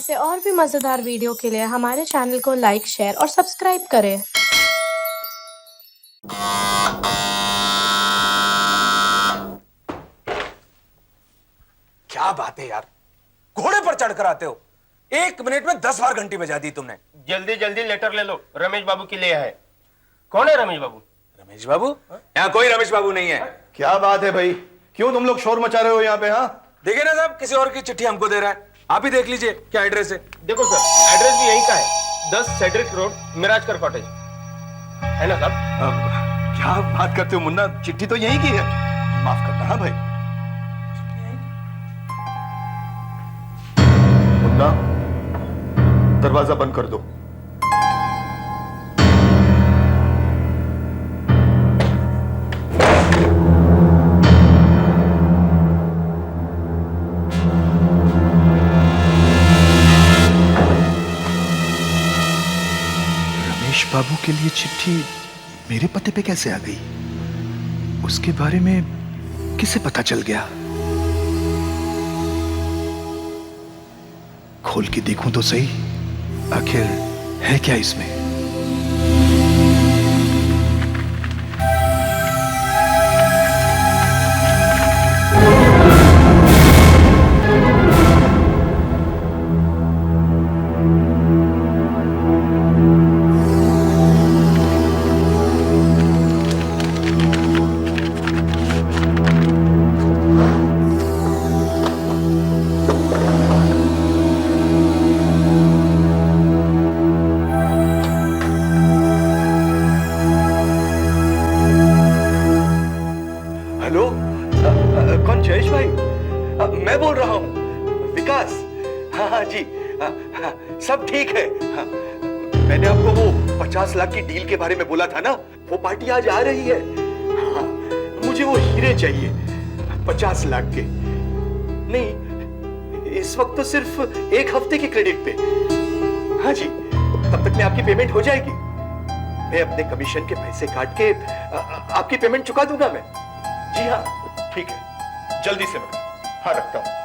ऐसे और भी मजेदार वीडियो के लिए हमारे चैनल को लाइक, शेयर और सब्सक्राइब करें। क्या बात है यार, घोड़े पर चढ़कर आते हो। 1 मिनट में 10 बार घंटी बजा दी तुमने। जल्दी जल्दी लेटर ले लो, रमेश बाबू के लिए है। कौन है रमेश बाबू? रमेश बाबू? यहाँ कोई रमेश बाबू नहीं है। क्या बात है भाई, क्यों तुम लोग शोर मचा रहे हो यहाँ पे? हाँ देखिए ना साहब, किसी और की चिट्ठी हमको दे रहा है। आप ही देख लीजिए क्या एड्रेस है। देखो सर, एड्रेस भी यहीं का है, 10 सेड्रिक रोड, मिराजकर कॉटेज, है ना साहब? क्या बात करते हो मुन्ना, चिट्ठी तो यहीं की है। माफ करना। हाँ भाई मुन्ना, दरवाजा बंद कर दो। रमेश बाबू के लिए चिट्ठी मेरे पते पे कैसे आ गई? उसके बारे में किसे पता चल गया? खोल के देखूं तो सही, आखिर है क्या इसमें? हेलो, कौन? जयेश भाई? मैं बोल रहा हूँ, विकास। हाँ हाँ जी, हाँ, सब ठीक है। हाँ, मैंने आपको वो 50 लाख की डील के बारे में बोला था ना, वो पार्टी आज आ रही है। हाँ, मुझे वो हीरे चाहिए 50 लाख के। नहीं, इस वक्त तो सिर्फ 1 हफ्ते के क्रेडिट पे। हाँ जी, तब तक में आपकी पेमेंट हो जाएगी। मैं अपने कमीशन के पैसे काट के आपकी पेमेंट चुका दूंगा मैं। जी हाँ, ठीक है, जल्दी से मैं। हाँ, रखता हूं।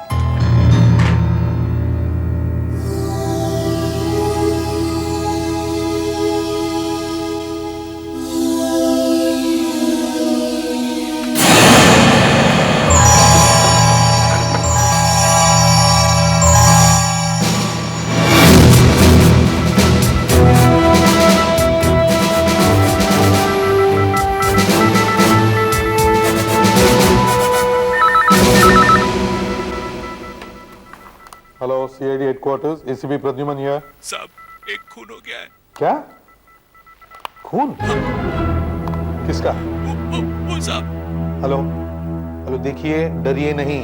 Hello, CID headquarters, ACP Pradyuman here. साहब, एक खून हो गया है। क्या खून? किसका? वो साहब। हेलो हेलो, देखिए, डरिए नहीं,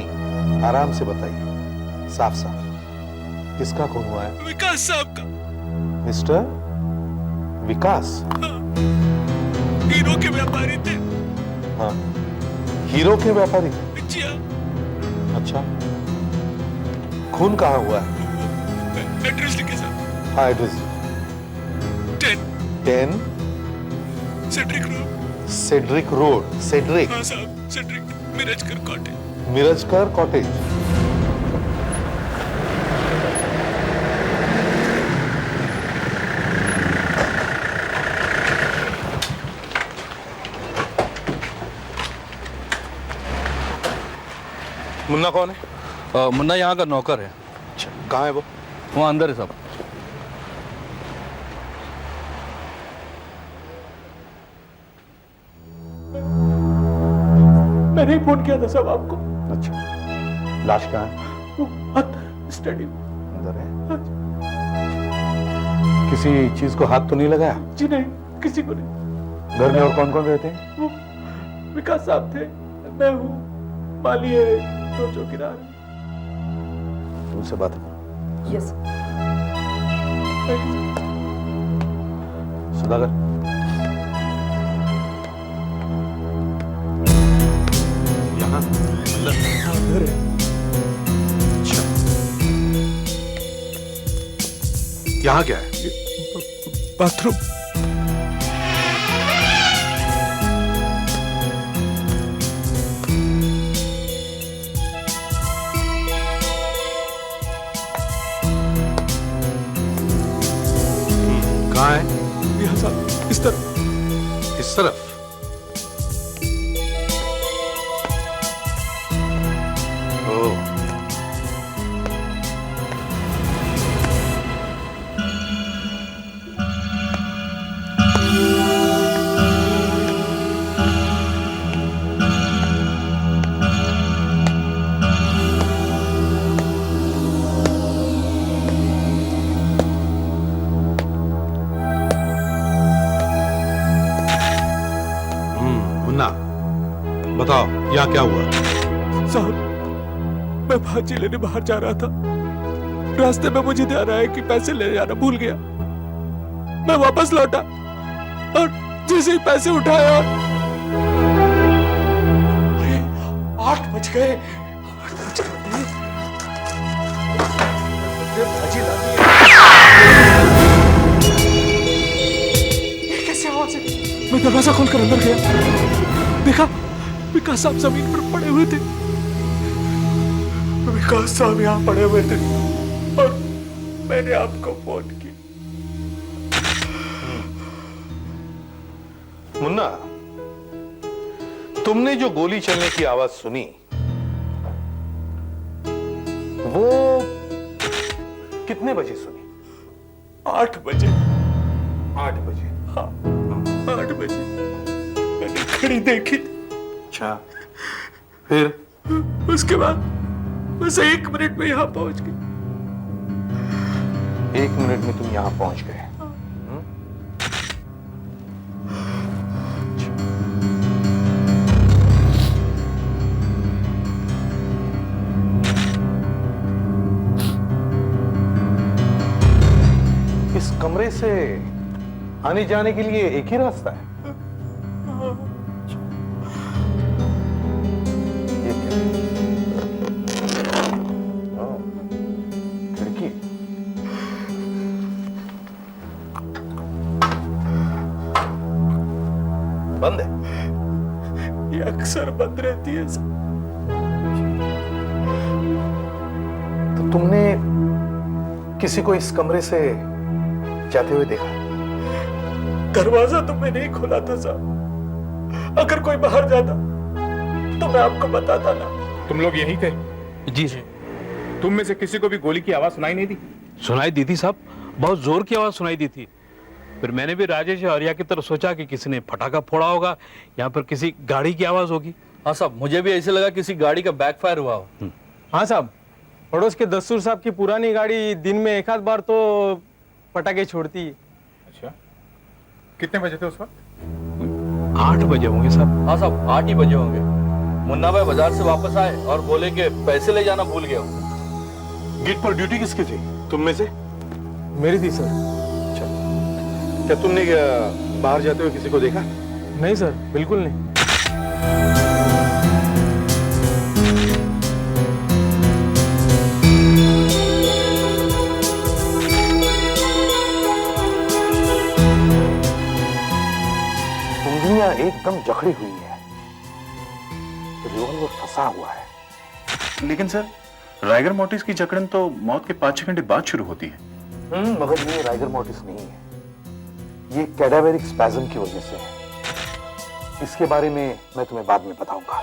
आराम से बताइए, साफ साफ किसका खून हुआ है? विकास साहब का। मिस्टर विकास? हीरो के व्यापारी थे। हाँ, हीरो के व्यापारी? जी हाँ। अच्छा, खून कहाँ हुआ है? एड्रेस लिखे साहब। हाँ, address. 10 Cedric road. Cedric road. Cedric? हाँ साहब, Cedric, Mirajkar cottage. Mirajkar cottage. Munna कौन है? मुन्ना यहाँ का नौकर है। अच्छा, कहाँ है वो? वहाँ अंदर है साहब। मैंने ही फोन किया था साहब आपको। अच्छा, लाश कहाँ है? स्टडी अंदर है। किसी चीज को हाथ तो नहीं लगाया? जी नहीं, किसी को नहीं। घर में और कौन कौन रहते हैं? वो विकास साहब थे, मैं हूँ, माली है, 2 चौकीदार। तुमसे बात है। यस। सुधाकर, यहाँ अंदर है। अच्छा, यहाँ क्या है? बाथरूम। मुन्ना, बताओ यहाँ क्या हुआ? साहब, मैं भाजी लेने बाहर जा रहा था। रास्ते में मुझे ध्यान आया कि पैसे ले जाना भूल गया। मैं वापस लौटा और जैसे ही पैसे उठाया, 8 बज गए। भाजी लानी है। ये कैसे आवाज है? मैं दरवाजा खोलकर अंदर गया, देखा विकास साहब जमीन पर पड़े हुए थे। विकास साहब यहाँ पड़े हुए थे और मैंने आपको फोन किया। मुन्ना, तुमने जो गोली चलने की आवाज सुनी, वो कितने बजे सुनी? 8 बजे। 8 बजे। हाँ, 8 बजे मैंने घड़ी देखी। अच्छा, फिर? उसके बाद बस 1 मिनट में यहाँ पहुंच गई। 1 मिनट में तुम यहां पहुंच गए? इस कमरे से आने जाने के लिए एक ही रास्ता है? ये क्या है? ओह, खिड़की। बंद है? ये अक्सर बंद रहती है सर। तो तुमने किसी को इस कमरे से जाते हुए देखा? दरवाजा तो मैंने ही खोला था साहब। अगर कोई बाहर जाता तो मैं आपको बताता ना। तुम लोग यहीं थे? जी। तुम में से किसी को भी गोली की आवाज सुनाई नहीं दी? सुनाई दी थी साहब, बहुत जोर की आवाज सुनाई दी थी। फिर मैंने भी राजेश और आर्या की तरफ सोचा कि किसी ने पटाखा फोड़ा होगा, यहाँ पर किसी गाड़ी की आवाज होगी। हाँ साहब, मुझे भी ऐसे लगा किसी गाड़ी का बैकफायर हुआ हो। हाँ साहब, पड़ोस के दस्तूर साहब की पुरानी गाड़ी दिन में एक आध बार तो पटाखे छोड़ती है। अच्छा, कितने बजे थे उस वक्त? 8 बजे होंगे साहब। हाँ साहब, 8 ही बजे होंगे। मुन्ना भाई बाजार से वापस आए और बोले कि पैसे ले जाना भूल गया। गेट पर ड्यूटी किसकी थी? तुम में से? मेरी थी सर। अच्छा, क्या तुमने बाहर जाते हुए किसी को देखा? नहीं सर, बिल्कुल नहीं। उंगलियां एकदम जकड़ी हुई है, रिवॉल्वर फंसा हुआ है। लेकिन सर, राइगर मोर्टिस की जकड़न तो मौत के 5-6 घंटे बाद शुरू होती है। मगर ये राइगर मोर्टिस नहीं है, ये कैडावेरिक स्पैज्म की वजह से है। इसके बारे में मैं तुम्हें बाद में बताऊंगा।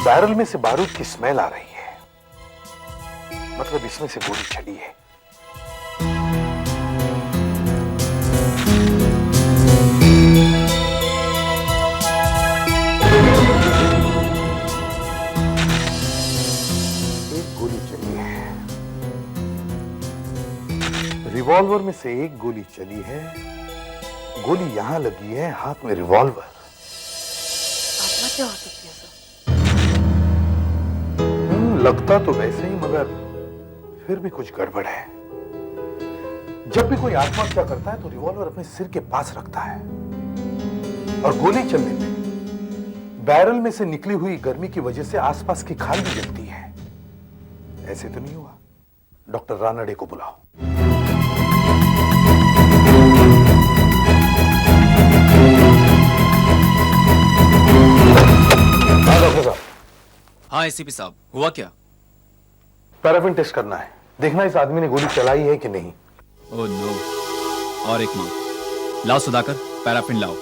बैरल में से बारूद की स्मेल आ रही है, मतलब इसमें से गोली चली है। रिवॉल्वर में से एक गोली चली है, गोली यहां लगी है, हाथ में रिवॉल्वर। क्या हो सकती है सर? लगता तो वैसे ही, मगर फिर भी कुछ गड़बड़ है। जब भी कोई आत्महत्या करता है तो रिवॉल्वर अपने सिर के पास रखता है, और गोली चलने में बैरल में से निकली हुई गर्मी की वजह से आसपास की खाल भी जलती है। ऐसे तो नहीं हुआ? डॉक्टर रानडे को बुलाओ। डॉक्टर साहब। हाँ एसीपी साहब, हुआ क्या? पैराफिन टेस्ट करना है, देखना इस आदमी ने गोली चलाई है कि नहीं। Oh no. और एक मां, लाओ सुधाकर, पैराफिन लाओ।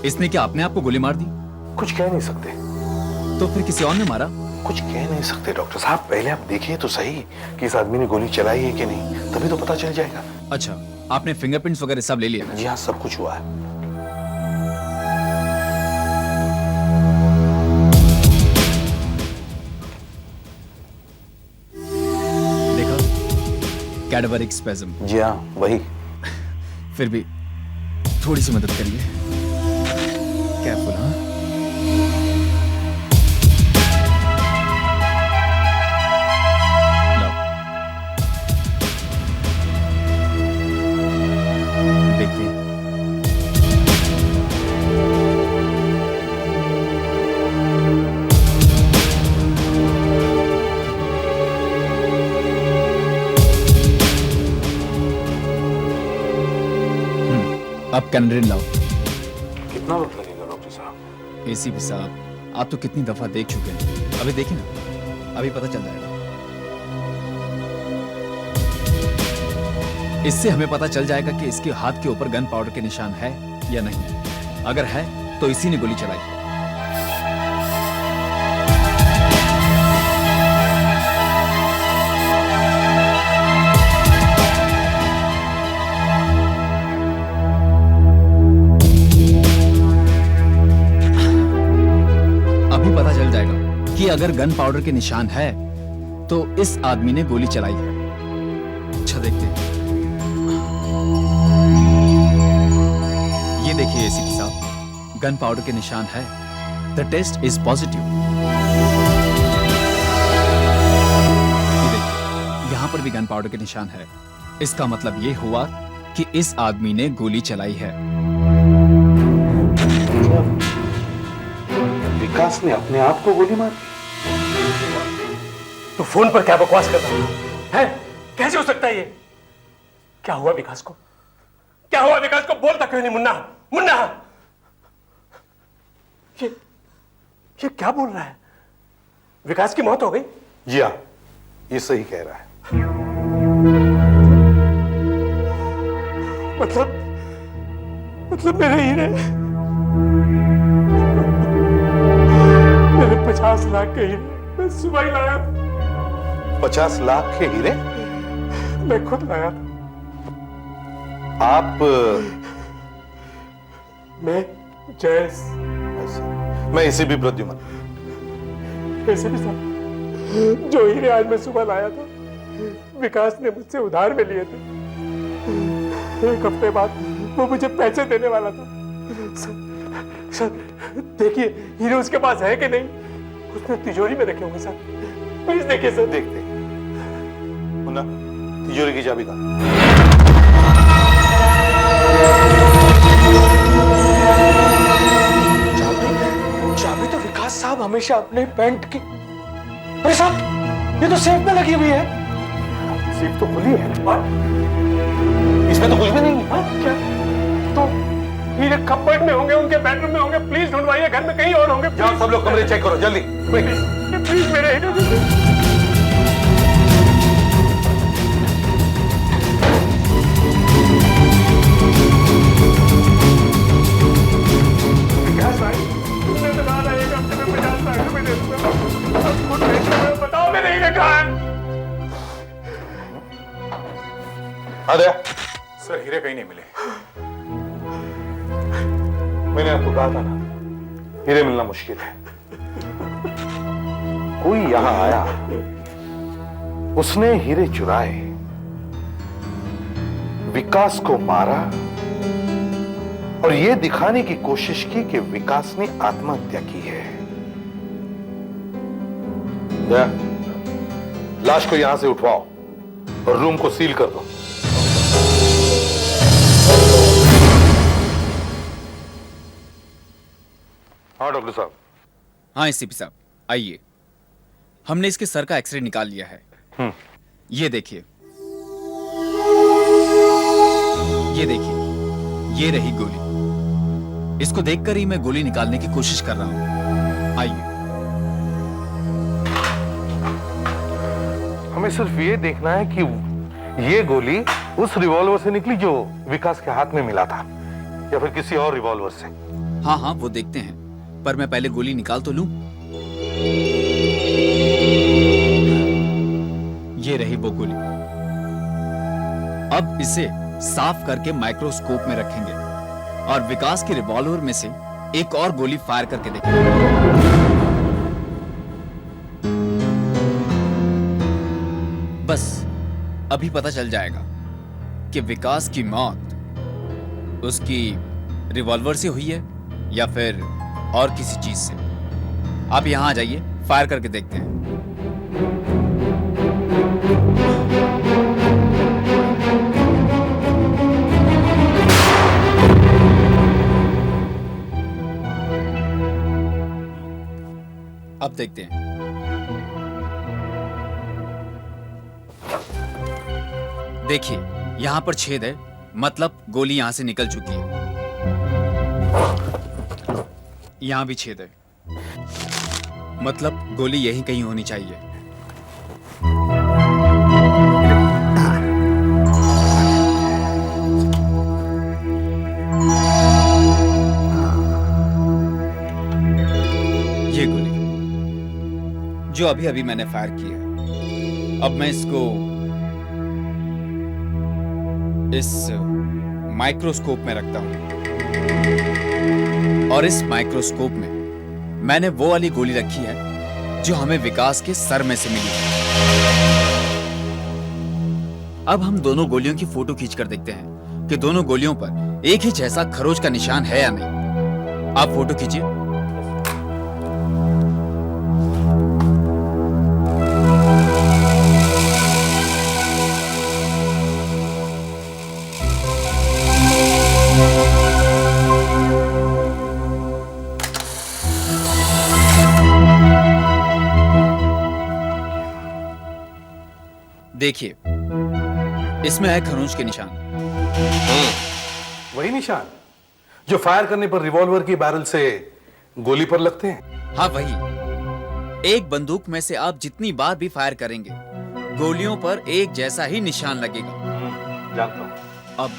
इसने क्या अपने आप को गोली मार दी? कुछ कह नहीं सकते। तो फिर किसी और ने मारा? कुछ कह नहीं सकते डॉक्टर साहब, पहले आप देखिए तो सही कि इस आदमी ने गोली चलाई है कि नहीं, तभी तो पता चल जाएगा। अच्छा, आपने फिंगरप्रिंट्स वगैरह सब ले लिया? जी हाँ, सब कुछ हुआ है। देखा, कैडावेरिक स्पैज्म। जी हाँ, वही। फिर भी थोड़ी सी मदद करिए। केयरफुल, हाँ? लो। देखिए। अब कैनरिन लाओ। कितना वक्त लगेगा डॉक्टर साहब? एसीपी साहब, आप तो कितनी दफा देख चुके हैं। अभी देखिए ना, अभी पता चल जाएगा। इससे हमें पता चल जाएगा कि इसके हाथ के ऊपर गन पाउडर के निशान है या नहीं। अगर है तो इसी ने गोली चलाई। अभी पता चल जाएगा कि अगर गन पाउडर के निशान है तो इस आदमी ने गोली चलाई है। अच्छा देखते हैं। ये देखिए एसीपी साहब, गन पाउडर के निशान है। The test is positive. ये देखिए, यहां पर भी गन पाउडर के निशान है। इसका मतलब ये हुआ कि इस आदमी ने गोली चलाई है। विकास ने अपने आप को गोली मार दी? तू फोन पर क्या बकवास कर रहा है? कैसे हो सकता है ये? क्या हुआ विकास को? क्या हुआ विकास को? बोलता क्यों नहीं मुन्ना? मुन्ना, ये क्या बोल रहा है? विकास की मौत हो गई? जी हाँ, ये सही कह रहा है। मतलब मेरे हीरे, मेरे 50 लाख के हीरे मैं सुबह ही लाया। 50 लाख के हीरे मैं खुद लाया था। आप? मैं जयस। मैं इसे भी प्रद्युमन। वैसे भी साहब, जो हीरे आज मैं सुबह लाया था विकास ने मुझसे उधार में लिए थे। एक हफ्ते बाद वो मुझे पैसे देने वाला था। सर देखिए, हीरे उसके पास है कि नहीं? उसने तिजोरी में रखे होंगे सर। प्लीज देखिए सर। देखते हैं। मुन्ना, तिजोरी की चाबी कहाँ? चाबी तो विकास साहब हमेशा अपने पैंट की। अरे साहब, ये तो सेफ में लगी हुई है। सेफ तो खुली है, इसमें तो कुछ भी नहीं है। क्या? तो हीरे कपबोर्ड में होंगे, उनके बेडरूम में होंगे। प्लीज ढूंढवाइए, घर में कहीं और होंगे। जाओ सब लोग कमरे चेक करो जल्दी। प्लीज मेरे हीरे विकास भाई, तुमने तो कहा था एक हफ्ते में 50 लाख रुपए दे दूंगा। अब खुद भेजो, बताओ मेरे हीरे कहाँ हैं? अरे सर, हीरे कहीं नहीं मिले। मैंने आपको कहा था ना, हीरे मिलना मुश्किल है। कोई यहां आया, उसने हीरे चुराए, विकास को मारा और यह दिखाने की कोशिश की कि विकास ने आत्महत्या की है। लाश को यहां से उठवाओ और रूम को सील कर दो। हाँ डॉक्टर साहब। हाँ एसीपी साहब, आइए। हमने इसके सर का एक्सरे निकाल लिया है। ये देखिए, ये देखिए, ये रही गोली। इसको देखकर ही मैं गोली निकालने की कोशिश कर रहा हूं। आइए। हमें सिर्फ ये देखना है कि ये गोली उस रिवॉल्वर से निकली जो विकास के हाथ में मिला था, या फिर किसी और रिवॉल्वर से। हाँ हाँ, वो देखते हैं, पर मैं पहले गोली निकाल तो लूं। ये रही वो गोली। अब इसे साफ करके माइक्रोस्कोप में रखेंगे और विकास के रिवॉल्वर में से एक और गोली फायर करके देखेंगे। बस अभी पता चल जाएगा कि विकास की मौत उसकी रिवॉल्वर से हुई है या फिर और किसी चीज से? आप यहां आ जाइए, फायर करके देखते हैं। अब देखते हैं। देखिए, यहां पर छेद है, मतलब गोली यहां से निकल चुकी है। यहां भी छेद है, मतलब गोली यहीं कहीं होनी चाहिए। ये गोली जो अभी अभी मैंने फायर की है, अब मैं इसको इस माइक्रोस्कोप में रखता हूं, और इस माइक्रोस्कोप में मैंने वो वाली गोली रखी है जो हमें विकास के सर में से मिली है। अब हम दोनों गोलियों की फोटो खींचकर देखते हैं कि दोनों गोलियों पर एक ही जैसा खरोच का निशान है या नहीं। आप फोटो खींचिए। देखिए, इसमें है खरोंच के निशान। वही निशान जो फायर करने पर रिवॉल्वर की बैरल से गोली पर लगते हैं। हाँ, वही। एक बंदूक में से आप जितनी बार भी फायर करेंगे, गोलियों पर एक जैसा ही निशान लगेगा। जानता हूं। अब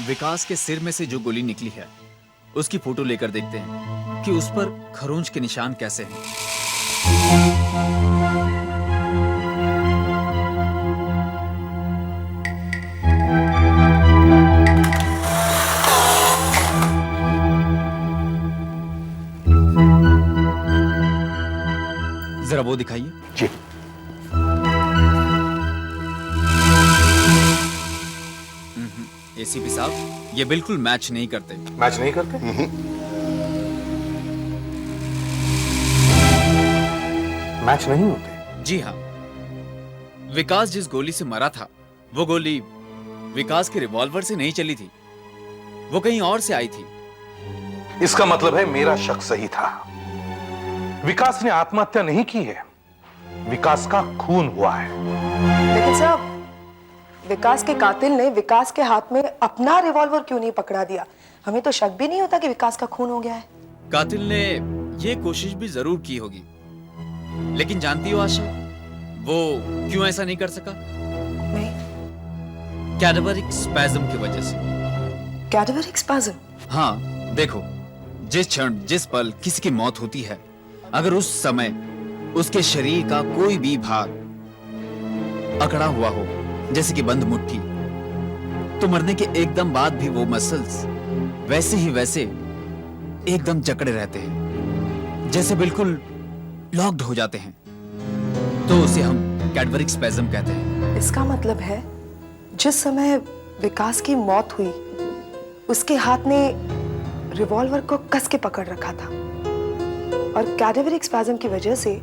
विकास के सिर में से जो गोली निकली है, उसकी फोटो लेकर देखते हैं कि उस पर खरोंच के निशान कैसे हैं। जरा वो दिखाइए। जी। एसीपी साहब, ये बिल्कुल मैच नहीं करते। मैच नहीं करते? मैच नहीं होते? जी हाँ। विकास जिस गोली से मरा था, वो गोली विकास के रिवॉल्वर से नहीं चली थी, वो कहीं और से आई थी। इसका मतलब है मेरा शक सही था। विकास ने आत्महत्या नहीं की है, विकास का खून हुआ है। लेकिन साहब, विकास के कातिल ने विकास के हाथ में अपना रिवॉल्वर क्यों नहीं पकड़ा दिया? हमें तो शक भी नहीं होता कि विकास का खून हो गया है। कातिल ने ये कोशिश भी जरूर की होगी, लेकिन जानती हो आशा, वो क्यों ऐसा नहीं कर सका? नहीं। कैडावरिक स्पैज्म की वजह से। कैडावरिक स्पैज्म? हाँ, देखो, जिस क्षण जिस पल किसी की मौत होती है, अगर उस समय उसके शरीर का कोई भी भाग अकड़ा हुआ हो, जैसे कि बंद मुट्ठी, तो मरने के एकदम बाद भी वो मसल्स वैसे ही वैसे एकदम जकड़े रहते हैं, जैसे बिल्कुल लॉक्ड हो जाते हैं। तो उसे हम कैडवरिक स्पैज्म कहते हैं। इसका मतलब है जिस समय विकास की मौत हुई, उसके हाथ ने रिवॉल्वर को कस के पकड़ रखा था, और कैडावरिक स्पैज्म की वजह से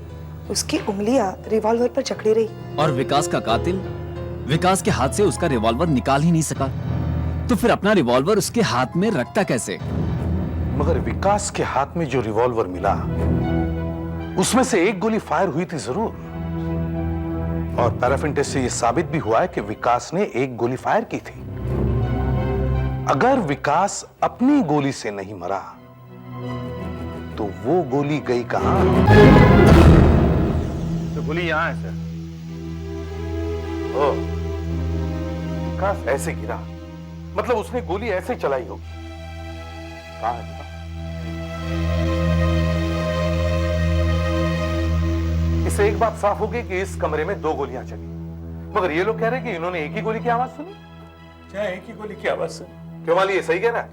उसकी उंगलियां रिवॉल्वर पर जकड़ी रही। और विकास का कातिल विकास के हाथ से उसका रिवॉल्वर निकाल ही नहीं सका, तो फिर अपना रिवॉल्वर उसके हाथ में रखता कैसे? मगर विकास के हाथ में जो रिवॉल्वर मिला, उसमें से एक गोली फायर हुई थी जरूर, और पैराफिन टेस्ट से यह साबित भी हुआ है कि विकास ने एक गोली फायर की थी। अगर विकास अपनी गोली से नहीं मरा, तो वो गोली गई कहां? तो गोली यहां है सर। ओ, विकास ऐसे गिरा, मतलब उसने गोली ऐसे चलाई होगी। कहां है? इससे एक बात साफ हो गई कि इस कमरे में दो गोलियां चली, मगर ये लोग कह रहे हैं कि इन्होंने एक ही गोली की आवाज सुनी। क्या एक ही गोली की आवाज सुनी? क्यों माली, ये सही कह रहा है?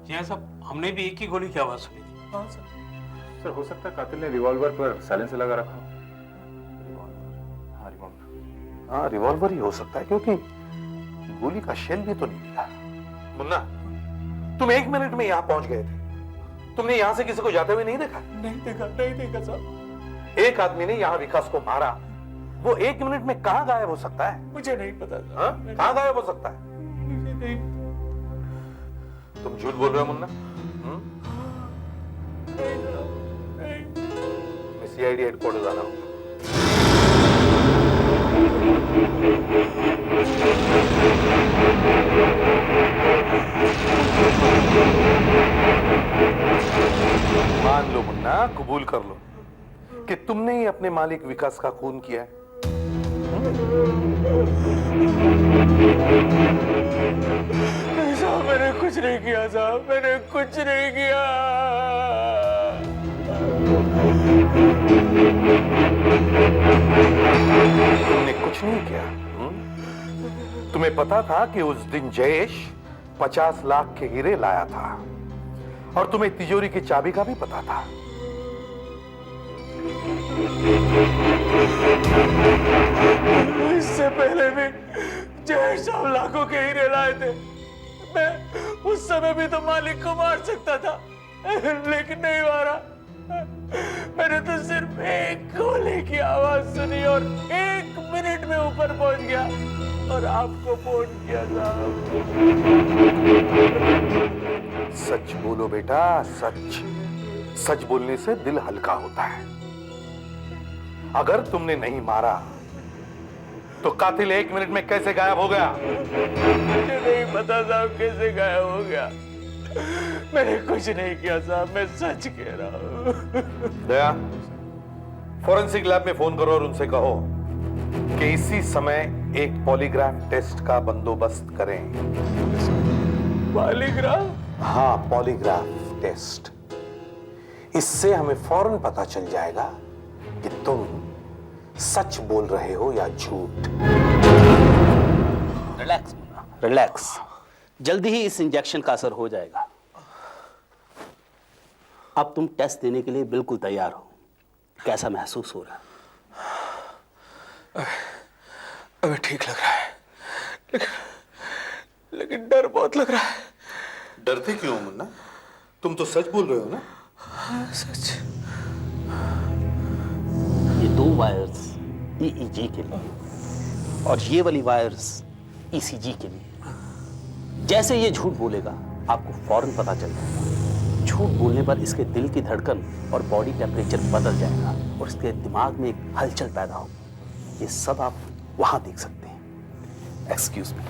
जी हाँ साहब, हमने भी एक ही गोली की आवाज सुनी थी। हाँ सर। सर हो सकता है कातिल ने रिवॉल्वर पर साइलेंसर लगा रखा हो। हाँ, रिवॉल्वर ही हो सकता है, क्योंकि गोली का शेल भी तो नहीं मिला। मुन्ना, तुम 1 मिनट में यहां पहुंच गए थे। तुमने यहां से किसी को जाते हुए नहीं देखा? नहीं देखा साहब। एक आदमी ने यहां विकास को मारा, वो 1 मिनट में कहां गायब हो सकता है? मुझे नहीं पता साहब। कहां गायब हो सकता है? मुझे नहीं। तुम झूठ बोल रहे हो मुन्ना? मैं सीआईडी हेडक्वार्टर जाना हूं। मान लो मुन्ना, कबूल कर लो कि तुमने ही अपने मालिक विकास का खून किया है। नहीं साहब, मैंने कुछ नहीं किया साहब, मैंने कुछ नहीं किया। तुमने कुछ नहीं किया? तुम्हें पता था कि उस दिन जयेश 50 लाख के हीरे लाया था और तुम्हें तिजोरी की चाबी का भी पता था। इससे पहले भी जयेश साहब लाखों के हीरे लाए थे। मैं उस समय भी तो मालिक को मार सकता था, लेकिन नहीं मारा। मैंने तो सिर्फ एक गोली की आवाज सुनी और 1 मिनट में ऊपर पहुंच गया और आपको फोन किया साहब। सच बोलो बेटा, सच। सच बोलने से दिल हल्का होता है। अगर तुमने नहीं मारा तो कातिल 1 मिनट में कैसे गायब हो गया? मुझे नहीं पता साहब कैसे गायब हो गया। मैंने कुछ नहीं किया साहब, मैं सच कह रहा हूँ। दया, फॉरेंसिक लैब में फोन करो और उनसे कहो कि इसी समय एक पॉलीग्राफ टेस्ट का बंदोबस्त करें। पॉलीग्राफ? हाँ, पॉलीग्राफ टेस्ट। इससे हमें फौरन पता चल जाएगा कि तुम सच बोल रहे हो या झूठ। Relax Munna, relax. जल्दी ही इस इंजेक्शन का असर हो जाएगा। अब तुम टेस्ट देने के लिए बिल्कुल तैयार हो। कैसा महसूस हो रहा है? अबे ठीक लग रहा है, लेकिन डर बहुत लग रहा है। डरते क्यों मुन्ना? तुम तो सच बोल रहे हो ना? हाँ, सच। ये 2 वायर्स EEG के लिए और ये वाली वायर्स ECG के लिए। जैसे ये झूठ बोलेगा आपको फौरन पता चल जाएगा। झूठ बोलने पर इसके दिल की धड़कन और बॉडी टेम्परेचर बदल जाएगा और इसके दिमाग में एक हलचल पैदा होगी। ये सब आप वहां देख सकते हैं। Excuse me.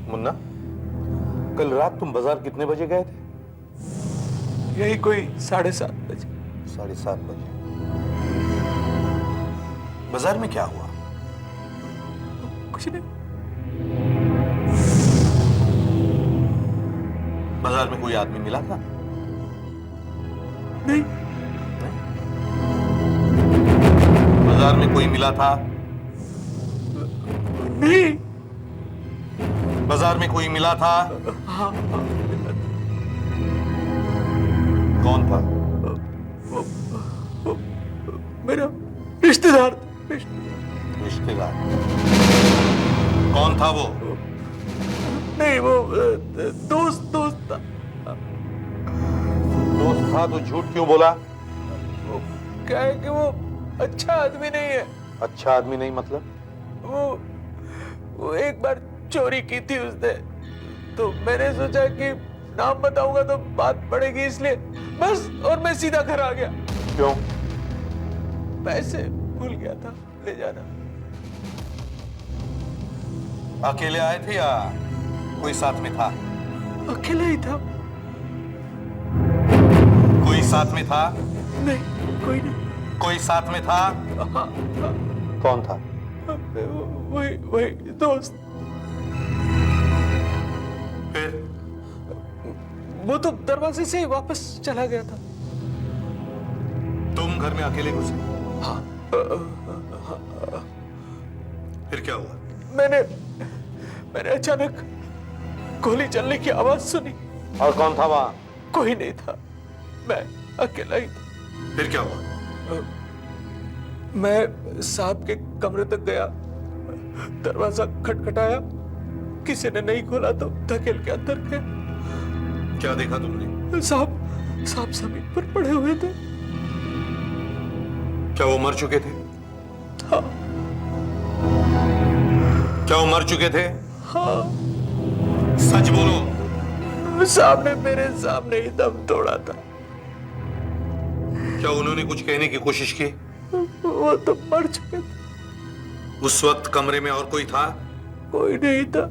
मुन्ना, कल रात तुम बाजार कितने बजे गए थे? यही कोई 7:30 बजे। 7:30 बजे। बाजार में क्या हुआ? कुछ नहीं। बाजार में कोई आदमी मिला था? नहीं। बाजार में कोई मिला था? नहीं। बाजार में कोई मिला था? हाँ, कौन था? वो मेरा रिश्तेदार। रिश्तेदार? कौन था वो? नहीं, वो दोस्त था। दोस्त था तो झूठ क्यों बोला? वो क्या है कि वो अच्छा आदमी नहीं है। अच्छा आदमी नहीं मतलब? वो एक बार चोरी की थी उसने, तो मैंने सोचा कि नाम बताऊंगा तो बात पड़ेगी, इसलिए बस। और मैं सीधा घर आ गया। क्यों? पैसे भूल गया था ले जाना। अकेले आए थे या कोई साथ में था? अकेला ही था। कोई साथ में था? नहीं, कोई नहीं। कोई साथ में था? हाँ। कौन था? वही दोस्त। फिर? वो तो दरवाजे से ही वापस चला गया था। तुम घर में अकेले घुसे? हाँ। फिर क्या हुआ? मैंने अचानक गोली चलने की आवाज सुनी। और कौन था वहां? कोई नहीं था। मैं अकेला ही था। फिर क्या हुआ? मैं साहब के कमरे तक गया, दरवाजा खटखटाया, किसी ने नहीं खोला तो धकेल के अंदर गया। क्या देखा तुमने? साहब जमीन पर पड़े हुए थे। क्या वो मर चुके थे? हाँ। क्या वो मर चुके थे? हाँ। सच बोलो। साहब ने मेरे सामने ही दम तोड़ा था। क्या उन्होंने कुछ कहने की कोशिश की? वो तो मर चुके थे। उस वक्त कमरे में और कोई था? कोई नहीं था।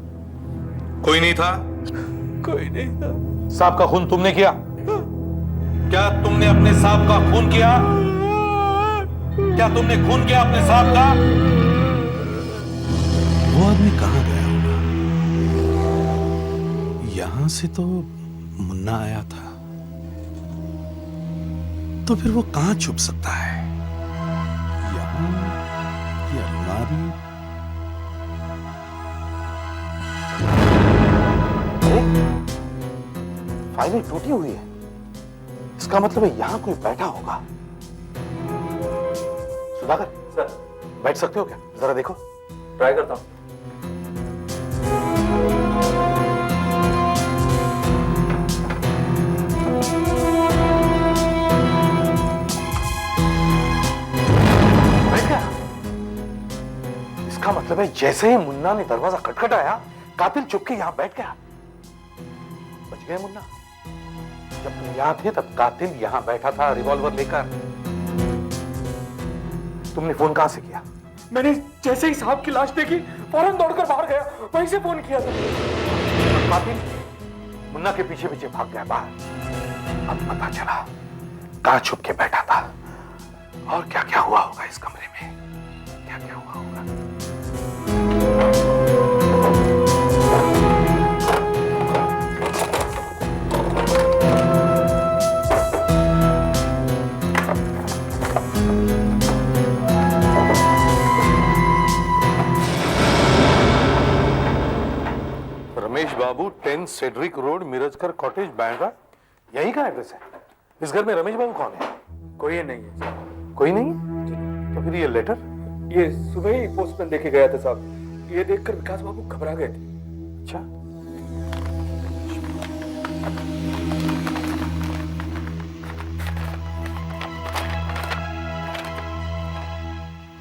कोई नहीं था? कोई नहीं था। साहब का खून तुमने किया? क्या तुमने अपने साहब का खून किया? क्या तुमने खून किया अपने साहब का? वो आदमी कहां गया होगा? यहां से तो मुन्ना आया था, तो फिर वो कहां छुप सकता है? यहां, ये अलमारी। फाइलें टूटी हुई है, इसका मतलब है यहां कोई बैठा होगा। सुधाकर सर, बैठ सकते हो क्या? जरा देखो। ट्राई करता हूं। बैठ गया। इसका मतलब है जैसे ही मुन्ना ने दरवाजा खटखटाया, कातिल चुपके यहां बैठ गया। बच गए मुन्ना। जब तुम यहां थे तब कातिल यहां बैठा था रिवॉल्वर लेकर। तुमने फोन कहां से किया? मैंने जैसे ही साहब की लाश देखी फौरन दौड़कर बाहर गया, वहीं से फोन किया था। कातिल मुन्ना के पीछे पीछे भाग गया बाहर। अब पता चला कहां छुप के बैठा था और क्या क्या हुआ होगा इस कमरे में। क्या क्या हुआ होगा? रमेश बाबू 10 Cedric road, Mirajkar cottage, Bandra, यही का एड्रेस है। इस घर में रमेश बाबू कौन है? कोई नहीं है। कोई नहीं? तो फिर ये लेटर? ये सुबह ही पोस्टमैन देके गया था साहब। ये देखकर विकास बाबू घबरा गए थे। अच्छा,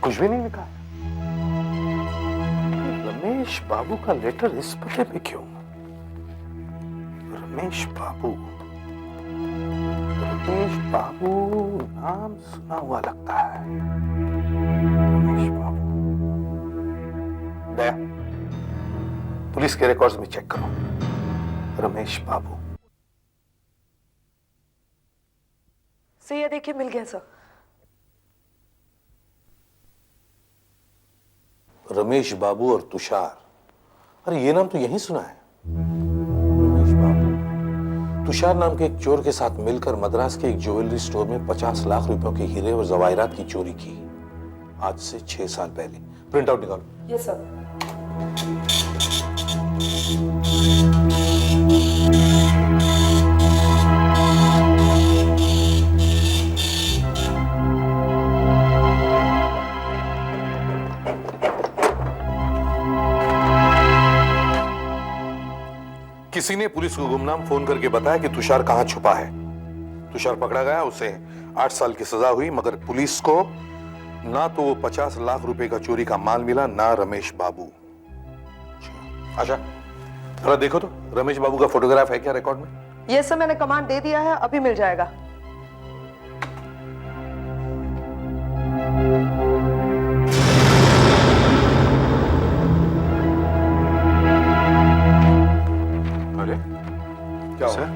कुछ भी नहीं लिखा। रमेश बाबू का लेटर इस पते पे क्यों? रमेश बाबू नाम सुना हुआ लगता है। रमेश बाबू। दया, पुलिस के रिकॉर्ड्स में चेक करो। रमेश बाबू। सर ये देखिए, मिल गया सर। रमेश बाबू और तुषार, अरे ये नाम तो यहीं सुना है। रमेश बाबू तुषार नाम के एक चोर के साथ मिलकर मद्रास के एक ज्वेलरी स्टोर में 50 लाख रुपयों के हीरे और जवाहिरात की चोरी की, आज से 6 साल पहले। प्रिंट आउट निकालो। Yes sir. किसी ने पुलिस को गुमनाम फोन करके बताया कि तुषार कहां छुपा है। तुषार पकड़ा गया, उसे 8 साल की सजा हुई, मगर पुलिस को ना तो वो 50 लाख रुपए का चोरी का माल मिला, ना रमेश बाबू। अच्छा, जरा देखो तो रमेश बाबू का फोटोग्राफ है क्या रिकॉर्ड में? यस सर, मैंने कमांड दे दिया है, अभी मिल जाएगा। अरे क्या सर,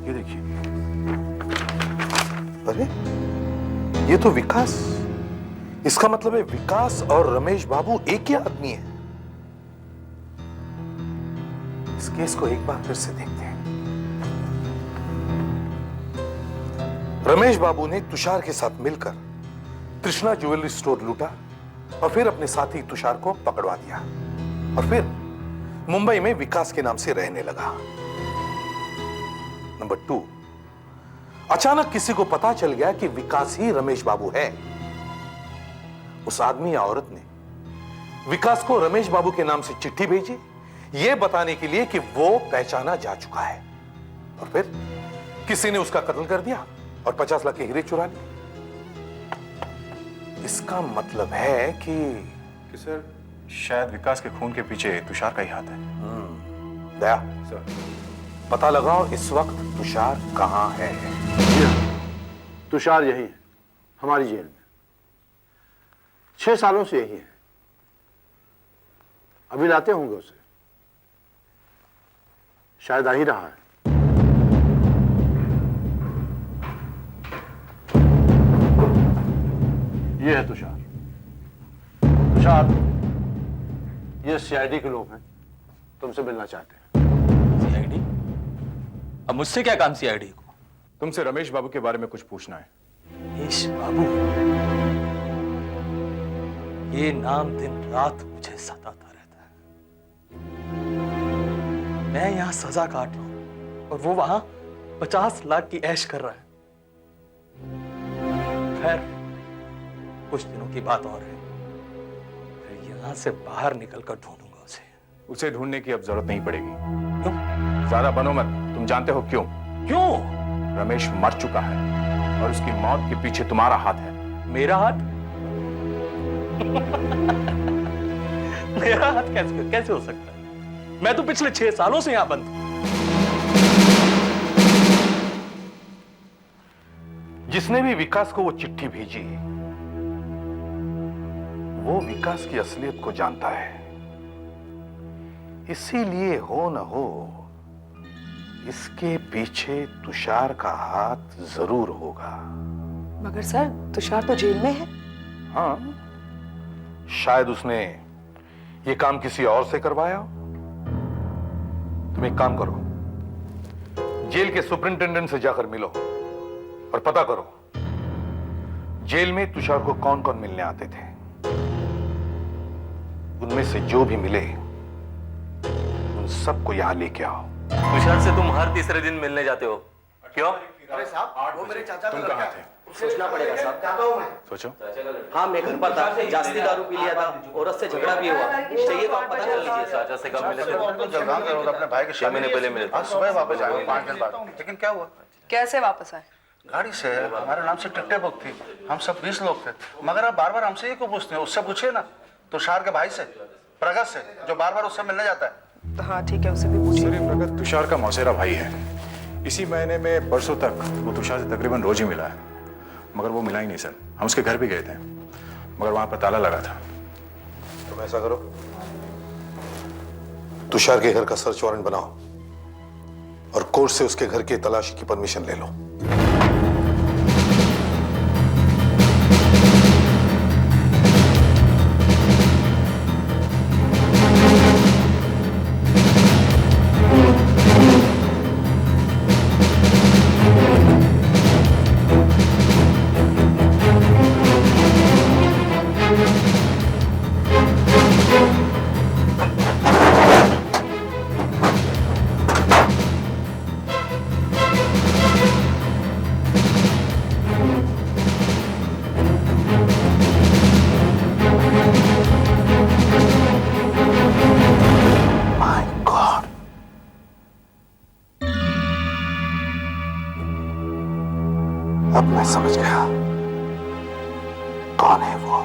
ये देखिए। अरे ये तो विकास। इसका मतलब है विकास और रमेश बाबू एक ही आदमी है। इस केस को एक बार फिर से देखते हैं। रमेश बाबू ने तुषार के साथ मिलकर कृष्णा ज्वेलरी स्टोर लूटा और फिर अपने साथी तुषार को पकड़वा दिया और फिर मुंबई में विकास के नाम से रहने लगा। नंबर 2, अचानक किसी को पता चल गया कि विकास ही रमेश बाबू है। उस आदमी या औरत ने विकास को रमेश बाबू के नाम से चिट्ठी भेजी, यह बताने के लिए कि वो पहचाना जा चुका है। और फिर किसी ने उसका कत्ल कर दिया और 50 लाख के हीरे चुरा लिए। इसका मतलब है कि सर शायद विकास के खून के पीछे तुषार का ही हाथ है। दया सर, पता लगाओ इस वक्त तुषार कहां है। तुषार यही है, हमारी जेल में 6 सालों से यही है। अभी लाते होंगे उसे, शायद आ ही रहा है। ये है तुषार। तुषार, ये सीआईडी के लोग हैं, तुमसे मिलना चाहते हैं। सीआईडी? अब मुझसे क्या काम सीआईडी को? तुमसे रमेश बाबू के बारे में कुछ पूछना है। रमेश बाबू, ये नाम दिन रात मुझे सताता रहता है। मैं यहां सजा काट रहा हूं और वो वहां 50 लाख की ऐश कर रहा है। खैर, कुछ दिनों की बात और है, फिर यहां से बाहर निकलकर ढूंढूंगा उसे। उसे ढूंढने की अब जरूरत नहीं पड़ेगी। क्यों? ज्यादा बनो मत, तुम जानते हो क्यों? क्यों? रमेश मर चुका है और उसकी मौत के पीछे तुम्हारा हाथ है। मेरा हाथ? मेरा हाथ कैसे हो सकता है? मैं तो पिछले 6 सालों से यहां बंद हूं। जिसने भी विकास को वो चिट्ठी भेजी, वो विकास की असलियत को जानता है। इसीलिए हो न हो इसके पीछे तुषार का हाथ जरूर होगा। मगर सर, तुषार तो जेल में है। हाँ, शायद उसने ये काम किसी और से करवाया हो। तुम एक काम करो, जेल के सुपरिंटेंडेंट से जाकर मिलो और पता करो जेल में तुषार को कौन कौन मिलने आते थे। उनमें से जो भी मिले उन सबको यहां लेके आओ। तुषार से तुम हर तीसरे दिन मिलने जाते हो, क्यों? अरे साहब, वो मेरे चाचा तुम कहाँ थे? सोचना पड़ेगा साहब। सोचो। हाँ, मैं घर पर था, जास्ती दारू पी लिया था, औरत से झगड़ा भी हुआ। चाहिए तो आप पता कर लीजिए। चाचा से कब मिले थे? अपने भाई के 6 महीने पहले मिले थे। आज सुबह वापस आए 5 दिन बाद। लेकिन क्या हुआ? कैसे वापस आए? गाड़ी से, हमारे नाम से टिकटें बुक थी, हम सब 20 लोग थे। मगर आप बार बार हमसे ही क्यों पूछते हैं? उससे पूछिए ना, तुषार के भाई से, प्रगत से, जो बार बार उससे मिलने जाता है। तो हाँ ठीक है, उससे भी पूछिए। सर, ये प्रगत तुषार का मौसेरा भाई है। इसी महीने में बरसों तक वो तुषार से तकरीबन रोज ही मिला है, मगर वो मिला ही नहीं सर। हम उसके घर भी गए थे, मगर वहां पर ताला लगा था। तुम ऐसा करो, तुषार के घर का सर्च वारंट बनाओ और कोर्ट से उसके घर की तलाशी की परमिशन ले लो। अब मैं समझ गया कौन है वो।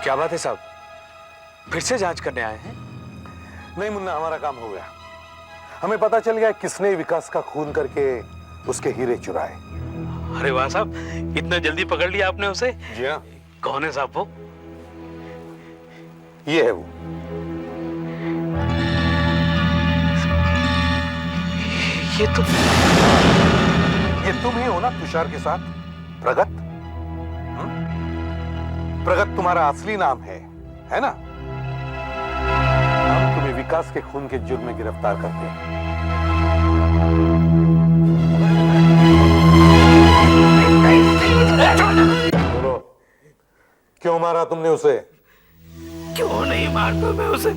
क्या बात है साहब, फिर से जांच करने आए हैं? नहीं मुन्ना, हमारा काम हो गया। हमें पता चल गया किसने विकास का खून करके उसके हीरे चुराए। अरे वाह साहब, इतना जल्दी पकड़ लिया आपने उसे? जी हाँ। कौन है साहब वो? ये है वो। ये तुम ही हो ना तुषार के साथ? प्रगत? प्रगत तुम्हारा असली नाम है ना? हम तुम्हें विकास के खून के जुर्म में गिरफ्तार कर दिया। बोलो, क्यों मारा तुमने उसे? क्यों नहीं मारता मैं उसे?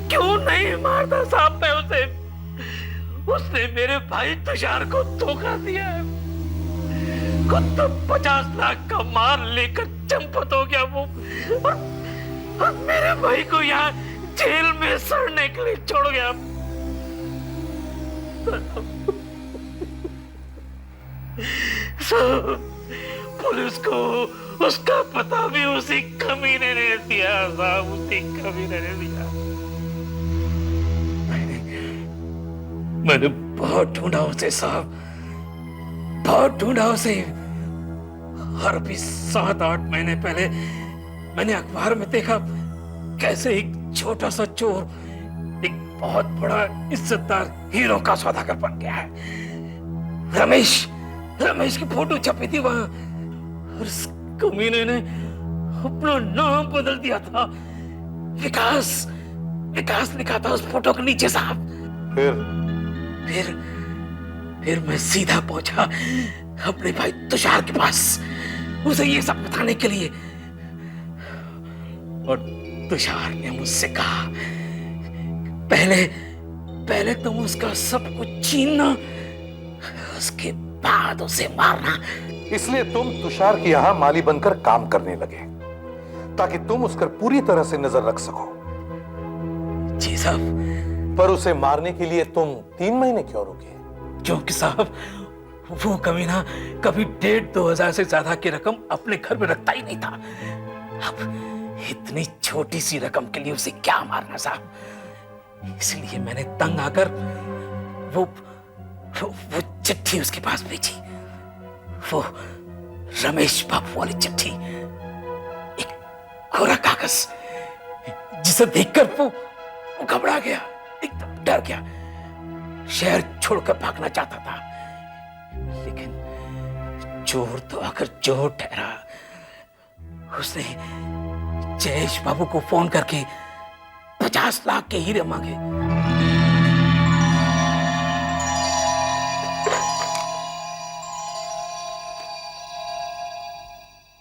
क्यों नहीं मारता साहब मैं उसे? उसने मेरे भाई तुषार को धोखा दिया है। खुद तो 50 लाख का माल लेकर चंपत हो गया वो, और मेरे भाई को यहाँ जेल में सड़ने के लिए छोड़ गया। पुलिस को उसका पता भी उसी कमीने ने दिया साहब, उसी कमीने ने दिया। मैंने बहुत ढूंढा उसे साहब, बहुत ढूंढा उसे। और अभी 7-8 महीने पहले मैंने अखबार में देखा कैसे एक छोटा सा चोर एक बहुत बड़ा इज्जतदार हीरो का सौदागर बन गया है। रमेश की फोटो छपी थी वहां, और उस कमीने ने अपना नाम बदल दिया था। विकास लिखा था उस फोटो के नीचे साहब। फिर मैं सीधा पहुंचा अपने भाई तुषार के पास उसे ये सब बताने के लिए, और तुषार ने मुझसे कहा पहले तुम उसका सब कुछ छीनना, उसके बाद उसे मारना। इसलिए तुम तुषार के यहां माली बनकर काम करने लगे ताकि तुम उस पर पूरी तरह से नजर रख सको। जी साहब। पर उसे मारने के लिए तुम 3 महीने क्यों रुके? क्योंकि साहब वो कमीना कभी 1,500-2 हजार से ज्यादा की रकम अपने घर में रखता ही नहीं था। अब इतनी छोटी सी रकम के लिए उसे क्या मारना साहब। इसलिए मैंने तंग आकर वो चिट्ठी उसके पास भेजी, वो रमेश बाबू वाली चिट्ठी, एक कोरा कागज जिसे देखकर वो घबरा गया, एकदम डर गया, शहर छोड़कर भागना चाहता था। लेकिन चोर तो आखिर चोर ठहरा। उसने जयेश बाबू को फोन करके 50 लाख के हीरे मांगे।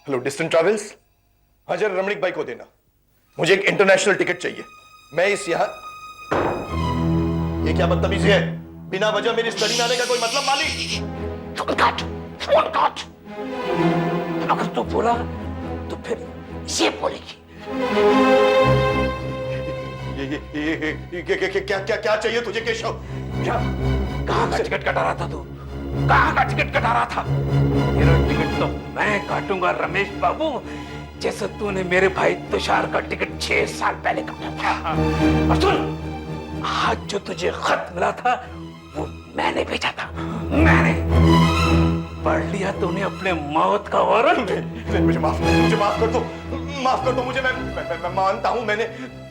Hello, distant travels. हाँ जरा रमणीक भाई को देना, मुझे एक इंटरनेशनल टिकट चाहिए। मैं इस यहाँ, ये क्या बदतमीजी है? बिना वजह मेरी स्टडी में आने का कोई मतलब? मालिक फोन काट। अगर तू बोला तो फिर ये बोलेगी। क्या चाहिए तुझे केशव? कहाँ का टिकट कटा रहा था तू? कहाँ का टिकट कटा रहा था? तेरा टिकट तो मैं काटूंगा रमेश बाबू, जैसे तूने मेरे भाई तुषार का टिकट 6 साल पहले काटा था। और सुन, आज जो तुझे खत मिला था वो मैंने भेजा था। मैंने पढ़ लिया तूने अपने मौत का वारंट। मुझे माफ कर दो, माफ कर दो मुझे। मैं मानता हूं मैंने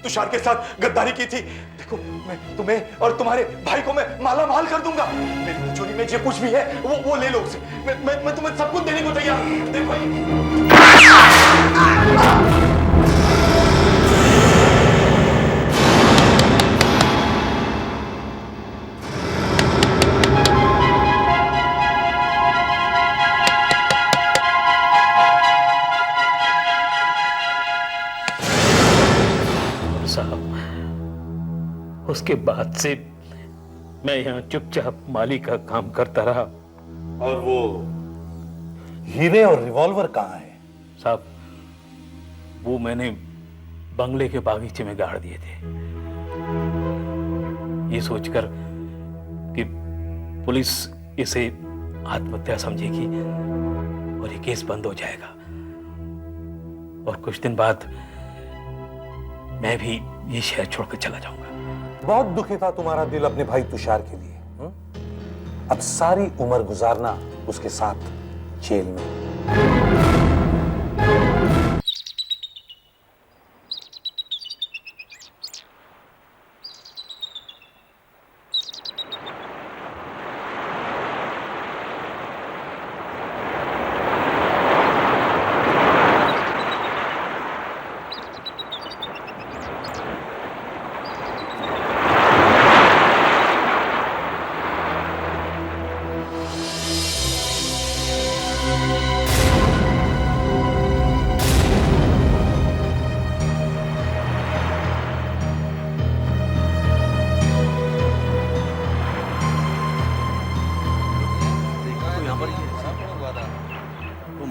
तुषार के साथ गद्दारी की थी। देखो, मैं तुम्हें और तुम्हारे भाई को मैं माला माल कर दूंगा। मेरी तिजोरी में जो कुछ भी है वो ले लो उसे। मैं तुम्हें सब कुछ देने को तैयार। देखो उसके बाद से मैं यहाँ चुपचाप माली का काम करता रहा। और वो हीरे और रिवॉल्वर कहाँ है? साहब वो मैंने बंगले के बागीचे में गाड़ दिए थे, ये सोचकर कि पुलिस इसे आत्महत्या समझेगी और ये केस बंद हो जाएगा। और कुछ दिन बाद मैं भी ये शहर छोड़कर चला जाऊंगा। बहुत दुखी था तुम्हारा दिल अपने भाई तुषार के लिए। अब सारी उम्र गुजारना उसके साथ जेल में।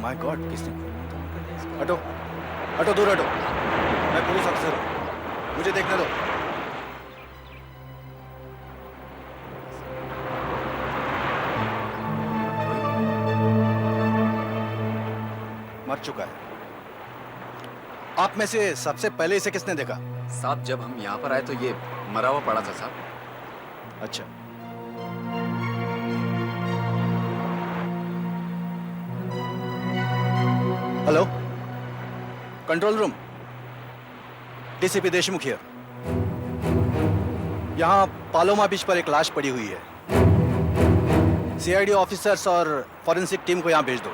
माय गॉड, किसने हटो हटो, दूर हटो। मैं पुलिस अफसर हूँ, मुझे देखने दो। मर चुका है। आप में से सबसे पहले इसे किसने देखा? साहब जब हम यहाँ पर आए तो ये मरा हुआ पड़ा था साहब। अच्छा, hello, control room, DCP Deshmukh here. यहाँ पालोमा बीच पर एक लाश पड़ी हुई है। सीआईडी ऑफिसर्स और फॉरेंसिक टीम को यहाँ भेज दो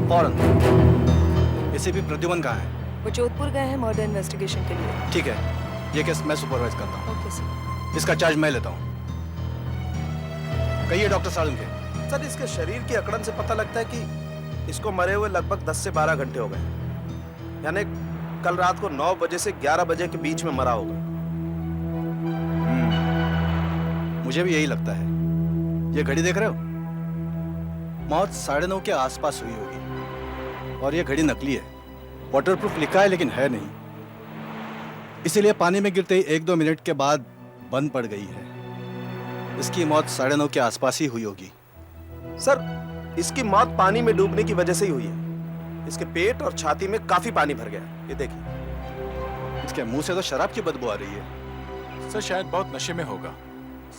फौरन। एसीपी प्रद्युमन कहाँ है? वो जोधपुर गए हैं मर्डर इन्वेस्टिगेशन के लिए। ठीक है, ये केस मैं सुपरवाइज करता हूँ। Okay sir. इसका चार्ज मैं लेता हूँ। कहिए डॉक्टर सालुंके। सर, इसके शरीर की अकड़न से पता लगता है कि इसको मरे हुए लगभग 10 से 12 घंटे हो गए, यानी कल रात को 9 बजे से 11 बजे के बीच में मरा होगा। मुझे भी यही लगता है। ये घड़ी देख रहे हो? मौत 9:30 के आसपास हुई होगी और ये घड़ी नकली है। वाटरप्रूफ लिखा है लेकिन है नहीं, इसीलिए पानी में गिरते ही 1-2 मिनट के बाद बंद पड़ गई है। इसकी मौत 9:30 के आसपास ही हुई होगी। सर, इसकी मौत पानी में डूबने की वजह से ही हुई है। इसके पेट और छाती में काफी पानी भर गया, ये देखिए। इसके मुंह से तो शराब की बदबू आ रही है। सर शायद बहुत नशे में होगा,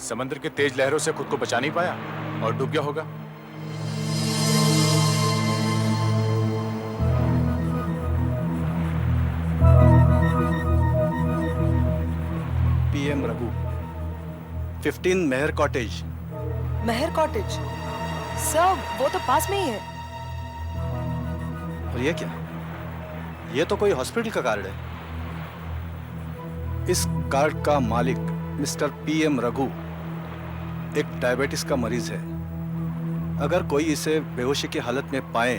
समंदर के तेज लहरों से खुद को बचा नहीं पाया और डूब गया होगा। पीएम रघु, 15 मेहर कॉटेज। मेहर कॉटेज? सर, वो तो पास में ही है। और ये क्या? ये तो कोई हॉस्पिटल का कार्ड है। इस कार्ड का मालिक मिस्टर पीएम रघु एक डायबिटीज का मरीज है। अगर कोई इसे बेहोशी की हालत में पाए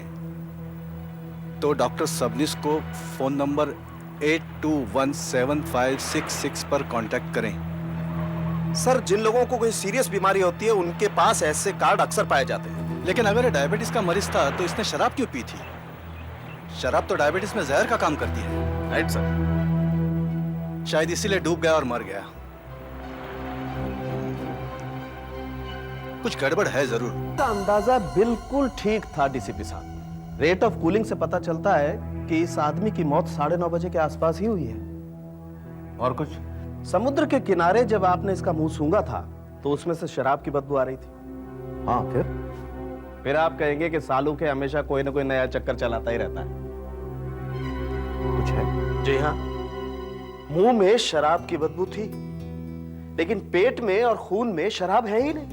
तो डॉक्टर सबनिस को फोन नंबर 82175666 पर कांटेक्ट करें। सर, जिन लोगों को कोई सीरियस बीमारी होती है उनके पास ऐसे कार्ड अक्सर पाए जाते हैं। लेकिन अगर ये डायबिटीज का मरीज था तो इसने शराब क्यों पी थी? शराब तो डायबिटीज में जहर का काम करती है। Right sir. शायद इसीलिए डूब गया और मर गया। कुछ गड़बड़ है जरूर। का अंदाजा बिल्कुल ठीक था डीसीपी साहब। रेट ऑफ कूलिंग से पता चलता है कि इस आदमी की मौत 9:30 बजे के आसपास ही हुई है। और कुछ? समुद्र के किनारे जब आपने इसका मुंह सूंघा था तो उसमें से शराब की बदबू आ रही थी। हाँ, फिर आप कहेंगे कि सालू के हमेशा कोई ना कोई नया चक्कर चलाता ही रहता है। कुछ है? जी हाँ, मुंह में शराब की बदबू थी, लेकिन पेट में और खून में शराब है ही नहीं।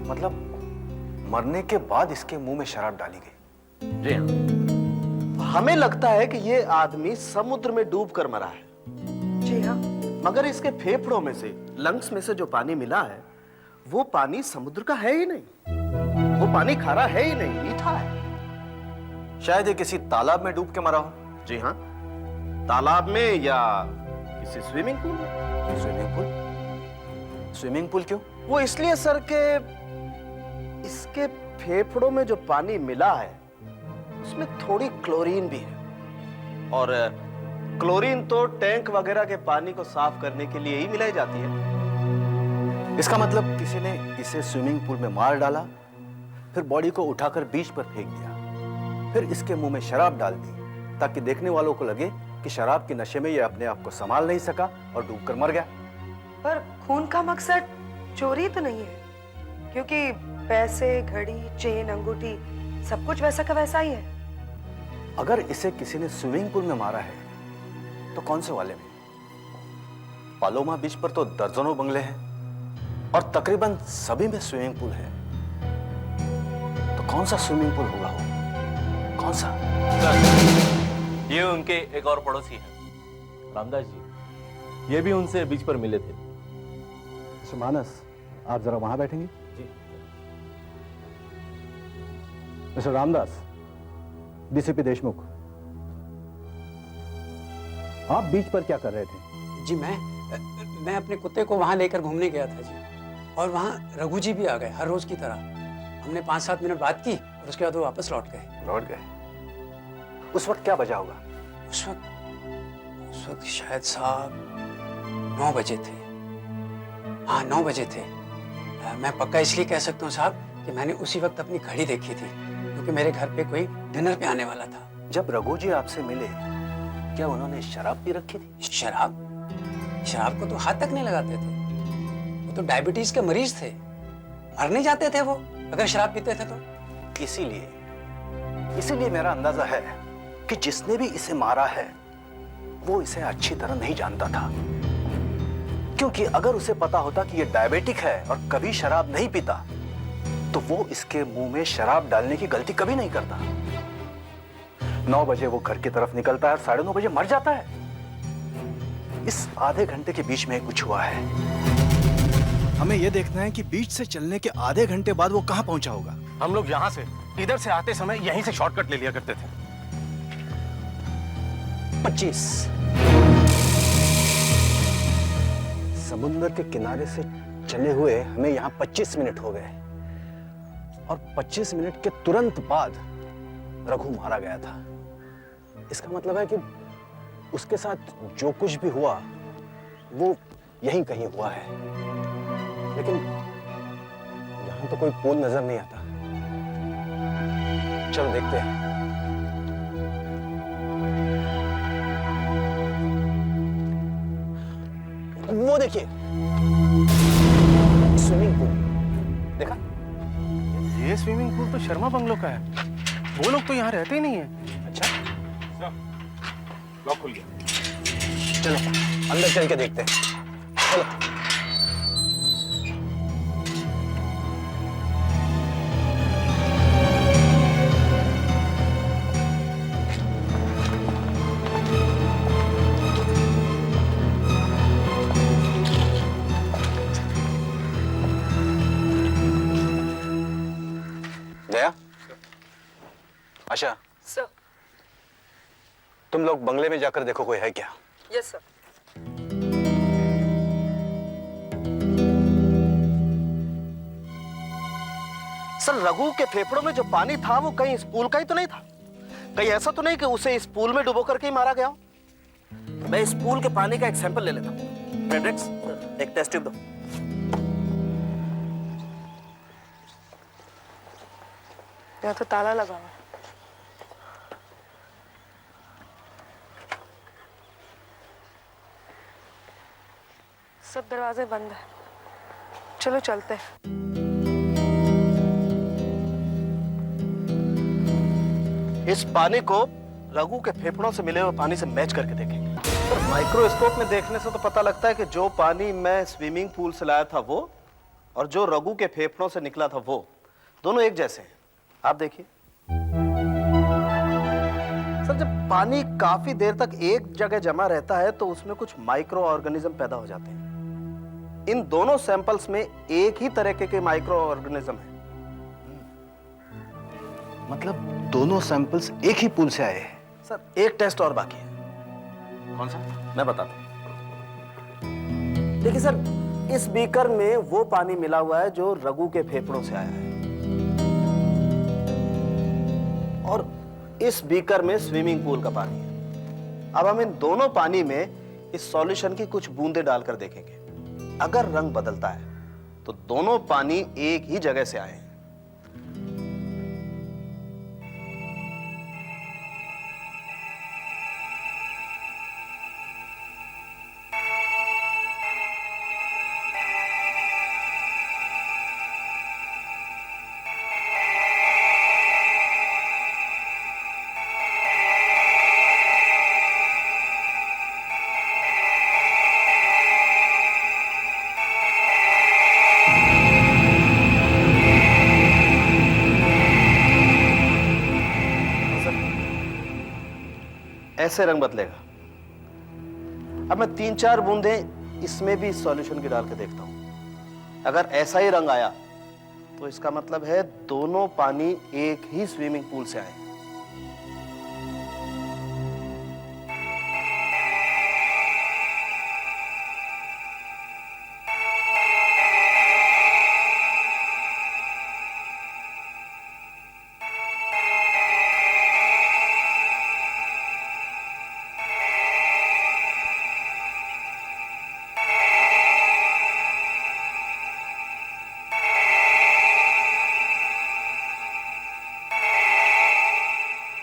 मतलब मरने के बाद इसके मुंह में शराब डाली गई? जी हाँ। हमें लगता है कि ये आदमी समुद्र में डूबकर मरा है। जी हाँ। मगर इसके फेफड़ों में से, लंग्स में से जो पानी मिला है वो पानी समुद्र का है ही नहीं। वो पानी खारा है ही नहीं, मीठा है। शायद ये किसी तालाब में डूब के मरा हो। जी हाँ, तालाब में या किसी स्विमिंग पूल में। Swimming pool? स्विमिंग पूल क्यों? वो इसलिए सर के इसके फेफड़ों में जो पानी मिला है उसमें थोड़ी क्लोरीन भी है, और क्लोरीन तो टैंक वगैरह के पानी को साफ करने के लिए ही मिलाई जाती है। इसका मतलब किसी ने इसे स्विमिंग पूल में मार डाला, फिर बॉडी को उठाकर बीच पर फेंक दिया, फिर इसके मुंह में शराब डाल दी ताकि देखने वालों को लगे कि शराब के नशे में ये अपने आप को संभाल नहीं सका और डूबकर मर गया। पर खून का मकसद चोरी तो नहीं है, क्योंकि पैसे, घड़ी, चेन, अंगूठी सब कुछ वैसा का वैसा ही है। अगर इसे किसी ने स्विमिंग पूल में मारा है तो कौन से वाले में? पालोमा बीच पर तो दर्जनों बंगले हैं और तकरीबन सभी में स्विमिंग पूल है। तो कौन सा स्विमिंग पूल होगा वो? कौन सा? ये उनके एक और पड़ोसी हैं, रामदास जी। ये भी उनसे बीच पर मिले थे। मानस, आप जरा वहां बैठेंगे? जी। मिस्टर रामदास, डीसीपी देशमुख, आप बीच पर क्या कर रहे थे? जी मैं अपने कुत्ते को वहां लेकर घूमने गया था जी, और वहां रघु जी भी आ गए हर रोज की तरह। हमने 5-7 मिनट बात की और उसके बाद वो वापस लौट गए। लौट गए? उस वक्त क्या बजा होगा? उस वक्त शायद साहब 9 बजे थे। हाँ 9 बजे थे। मैं पक्का इसलिए कह सकता हूँ साहब कि मैंने उसी वक्त अपनी घड़ी देखी थी, क्योंकि मेरे घर पे कोई डिनर पे आने वाला था। जब रघु जी आपसे मिले क्या उन्होंने शराब पी रखी थी? शराब को तो हाथ तक नहीं लगाते थे। वो तो डायबिटीज के मरीज थे, मर नहीं जाते थे वो अगर शराब पीते थे तो। इसीलिए मेरा अंदाजा है कि जिसने भी इसे मारा है वो इसे अच्छी तरह नहीं जानता था, क्योंकि अगर उसे पता होता कि ये डायबिटिक है और कभी शराब नहीं पीता तो वो इसके मुंह में शराब डालने की गलती कभी नहीं करता। 9 बजे वो घर की तरफ निकलता है और 9:30 बजे मर जाता है। इस आधे घंटे के बीच में कुछ हुआ है। हमें यह देखना है कि बीच से चलने के आधे घंटे बाद वो कहां पहुंचा होगा। हम लोग यहाँ से इधर से आते समय यहीं से शॉर्टकट ले लिया करते थे। 25 समुद्र के किनारे से चले हुए हमें यहाँ 25 मिनट हो गए और 25 मिनट के तुरंत बाद रघु मारा गया था। इसका मतलब है कि उसके साथ जो कुछ भी हुआ वो यहीं कहीं हुआ है, लेकिन यहां तो कोई पुल नजर नहीं आता। चलो देखते हैं। वो देखिए स्विमिंग पूल, देखा? ये स्विमिंग पूल तो शर्मा बंगलो का है। वो लोग तो यहाँ रहते ही नहीं है। अच्छा, लॉक खुल गया। चलो अंदर चल के देखते हैं। चलो। दया, आशा, सर। तुम लोग बंगले में जाकर देखो कोई है क्या। Yes sir. सर रघु के फेफड़ों में जो पानी था वो कहीं इस पूल का ही तो नहीं था? कहीं ऐसा तो नहीं कि उसे इस पूल में डुबो करके ही मारा गया हो? मैं इस पूल के पानी का एक सैंपल ले लेता हूं। फ्रेडरिक्स, एक टेस्ट ट्यूब दो। यहाँ तो ताला लगा हुआ है। सब दरवाजे बंद है। चलो चलते हैं। इस पानी को रघु के फेफड़ों से मिले हुए पानी से मैच करके देखेंगे। पर माइक्रोस्कोप में देखने से तो पता लगता है कि जो पानी मैं स्विमिंग पूल से लाया था वो और जो रघु के फेफड़ों से निकला था वो दोनों एक जैसे हैं। आप देखिए सर, जब पानी काफी देर तक एक जगह जमा रहता है तो उसमें कुछ माइक्रो ऑर्गेनिज्म पैदा हो जाते हैं। इन दोनों सैंपल्स में एक ही तरह के माइक्रो ऑर्गेनिज्म है। मतलब दोनों सैंपल्स एक ही पूल से आए हैं। सर एक टेस्ट और बाकी है। कौन सा? मैं बताता हूं। देखिए सर, इस बीकर में वो पानी मिला हुआ है जो रघु के फेफड़ों से आया है और इस बीकर में स्विमिंग पूल का पानी है। अब हम इन दोनों पानी में इस सॉल्यूशन की कुछ बूंदें डालकर देखेंगे। अगर रंग बदलता है तो दोनों पानी एक ही जगह से आए हैं। ऐसे रंग बदलेगा। अब मैं 3-4 बूंदें इसमें भी सॉल्यूशन की डाल के देखता हूं। अगर ऐसा ही रंग आया तो इसका मतलब है दोनों पानी एक ही स्विमिंग पूल से आए।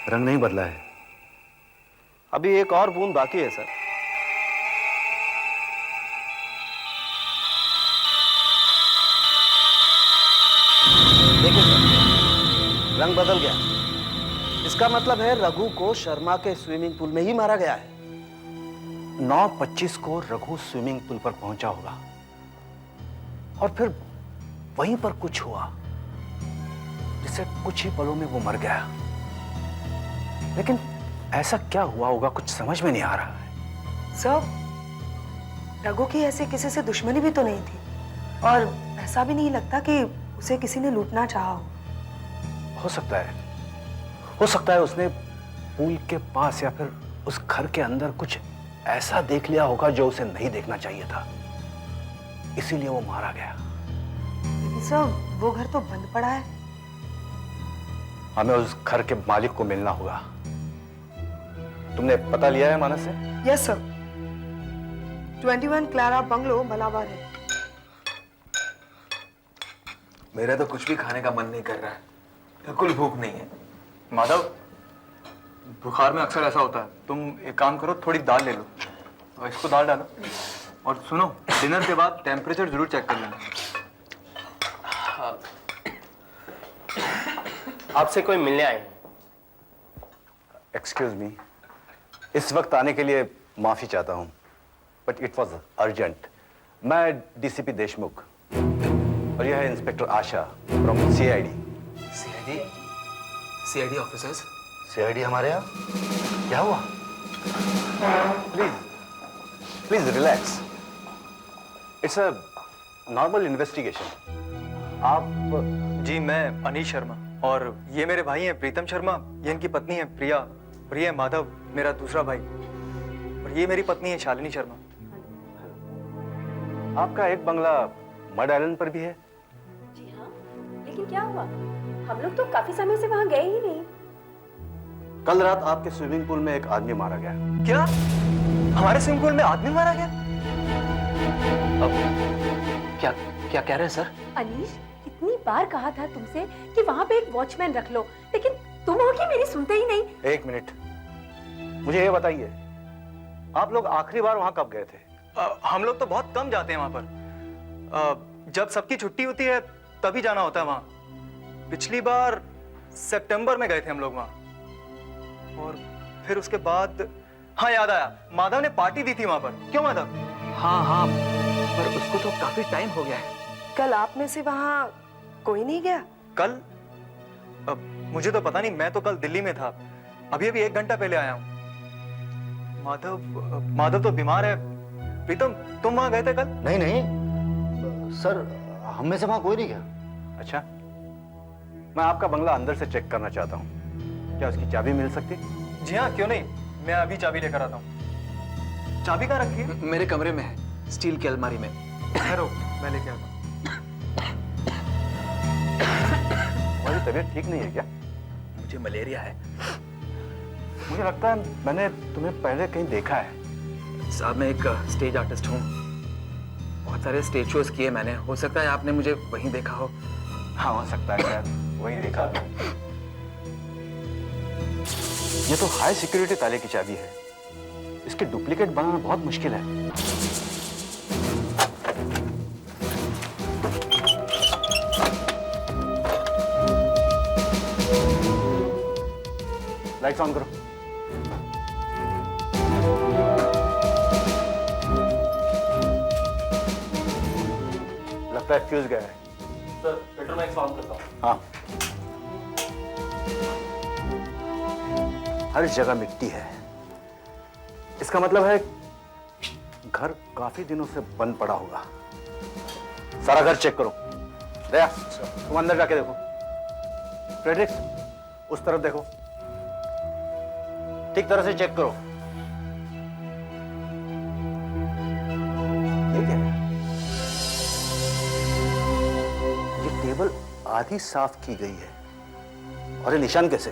रंग नहीं बदला है। अभी एक और बूंद बाकी है सर। देखिए सर, रंग बदल गया। इसका मतलब है रघु को शर्मा के स्विमिंग पूल में ही मारा गया है। 9:25 को रघु स्विमिंग पूल पर पहुंचा होगा और फिर वहीं पर कुछ हुआ जिससे कुछ ही पलों में वो मर गया। लेकिन ऐसा क्या हुआ होगा कुछ समझ में नहीं आ रहा है। सर, रघु की ऐसे किसी से दुश्मनी भी तो नहीं थी और ऐसा भी नहीं लगता कि उसे किसी ने लूटना चाहा हो सकता है, हो सकता है उसने पूल के पास या फिर उस घर के अंदर कुछ ऐसा देख लिया होगा जो उसे नहीं देखना चाहिए था, इसीलिए वो मारा गया। लेकिन सर, वो घर तो बंद पड़ा है। हमें उस घर के मालिक को मिलना होगा। तुमने पता लिया है मानस से? Yes sir, 21 Clara bungalow Malabar है। मेरा तो कुछ भी खाने का मन नहीं कर रहा है, बिल्कुल भूख नहीं है। माधव, बुखार में अक्सर ऐसा होता है, तुम एक काम करो, थोड़ी दाल ले लो और इसको दाल डालो। और सुनो, डिनर के बाद टेम्परेचर जरूर चेक कर लेना। आपसे कोई मिलने आए हैं। एक्सक्यूज मी, इस वक्त आने के लिए माफी चाहता हूं, बट इट वॉज अर्जेंट। मैं डीसीपी देशमुख और यह है inspector Asha from CID. CID officers? CID हमारे यहाँ? क्या हुआ? Please please relax, it's a normal investigation. आप? जी, मैं अनीश शर्मा और ये मेरे भाई हैं प्रीतम शर्मा, ये इनकी पत्नी है प्रिया, और ये है माधव, मेरा दूसरा भाई, और ये मेरी पत्नी है शालिनी शर्मा। आपका एक बंगला मड आइलैंड पर भी है? जी हाँ, लेकिन क्या हुआ? हम लोग तो काफी समय से वहाँ गए ही नहीं। कल रात आपके स्विमिंग पूल में एक आदमी मारा गया। क्या? हमारे स्विमिंग पूल में आदमी मारा गया? अब क्या क्या कह रहे हैं सर? अनीश, कितनी बार कहा था तुमसे कि वहाँ पे एक वॉचमैन रख लो, लेकिन तुम हो कि मेरी सुनते ही नहीं। एक मिनट, मुझे ये बताइए, आप लोग आखिरी बार वहां कब गए थे? हम लोग तो बहुत कम जाते हैं वहां पर। जब सबकी छुट्टी होती है तभी जाना होता है वहां। पिछली बार सितंबर में गए थे हम लोग वहां, और फिर उसके बाद हाँ याद आया, माधव ने पार्टी दी थी वहां पर। क्यों माधव? हाँ, पर उसको तो काफी टाइम हो गया है। कल आप में से वहाँ कोई नहीं गया? कल? मुझे तो पता नहीं, मैं तो कल दिल्ली में था, अभी 1 घंटा पहले आया हूँ। माधव तो बीमार है। प्रीतम, तुम वहां गए थे कल? नहीं सर, हम में से वहां कोई नहीं गया। अच्छा, मैं आपका बंगला अंदर से चेक करना चाहता हूँ, क्या उसकी चाबी मिल सकती? जी हाँ, क्यों नहीं, मैं अभी चाबी लेकर आता हूँ। चाबी कहाँ रखी है? मेरे कमरे में है, स्टील की अलमारी में। ठहरो, मैं लेके आता हूँ। तुम्हारी तबीयत ठीक नहीं है क्या? मुझे मलेरिया है। मुझे लगता है मैंने तुम्हें पहले कहीं देखा है। साहब, मैं एक स्टेज आर्टिस्ट हूँ, बहुत सारे स्टेज शोज किए मैंने, हो सकता है आपने मुझे वहीं देखा हो। हाँ, हो सकता है शायद वहीं देखा। ये तो हाई सिक्योरिटी ताले की चाबी है, इसके डुप्लीकेट बनाना बहुत मुश्किल है। लाइट्स ऑन करो। लगता है फ्यूज गया है। सर, पेट्रोमैक्स ऑन करता हूँ। हाँ, हर जगह मिट्टी है, इसका मतलब है घर काफी दिनों से बंद पड़ा होगा। सारा घर चेक करो। दया, तुम अंदर जाके देखो। फ्रेडरिक्स, उस तरफ देखो, ठीक तरह से चेक करो। ये क्या है? ये टेबल आधी साफ की गई है, और ये निशान कैसे?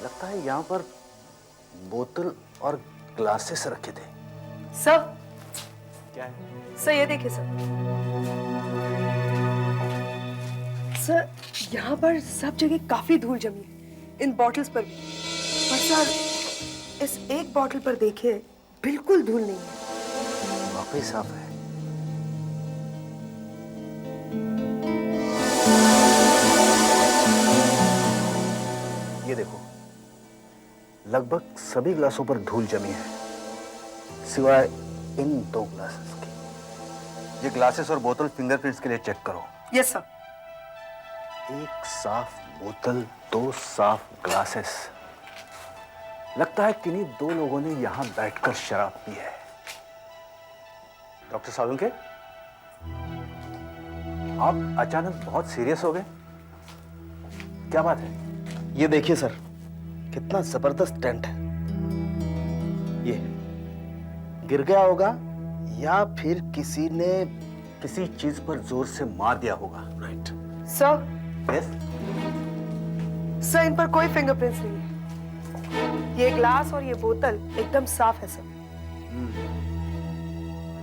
लगता है यहां पर बोतल और ग्लासेस रखे थे। सर, क्या है? सर ये देखिए सर, यहाँ पर सब जगह काफी धूल जमी है। इन बॉटल्स पर भी। पर सर इस एक बॉटल पर देखिए बिल्कुल धूल नहीं है। वाकई साफ है। ये देखो, लगभग सभी ग्लासों पर धूल जमी है सिवाय इन 2 ग्लासेस की। ये ग्लासेस और बोतल फिंगरप्रिंट्स के लिए चेक करो। Yes sir. एक साफ बोतल, 2 साफ ग्लासेस। लगता है किन्हीं 2 लोगों ने यहां बैठकर शराब पी है। डॉक्टर सालुंके, आप अचानक बहुत सीरियस हो गए, क्या बात है? ये देखिए सर, कितना जबरदस्त टेंट है। ये गिर गया होगा या फिर किसी ने किसी चीज पर जोर से मार दिया होगा। Right sir. यस सर, इन पर कोई फिंगरप्रिंट्स नहीं है। ये ग्लास और ये बोतल एकदम साफ है सर।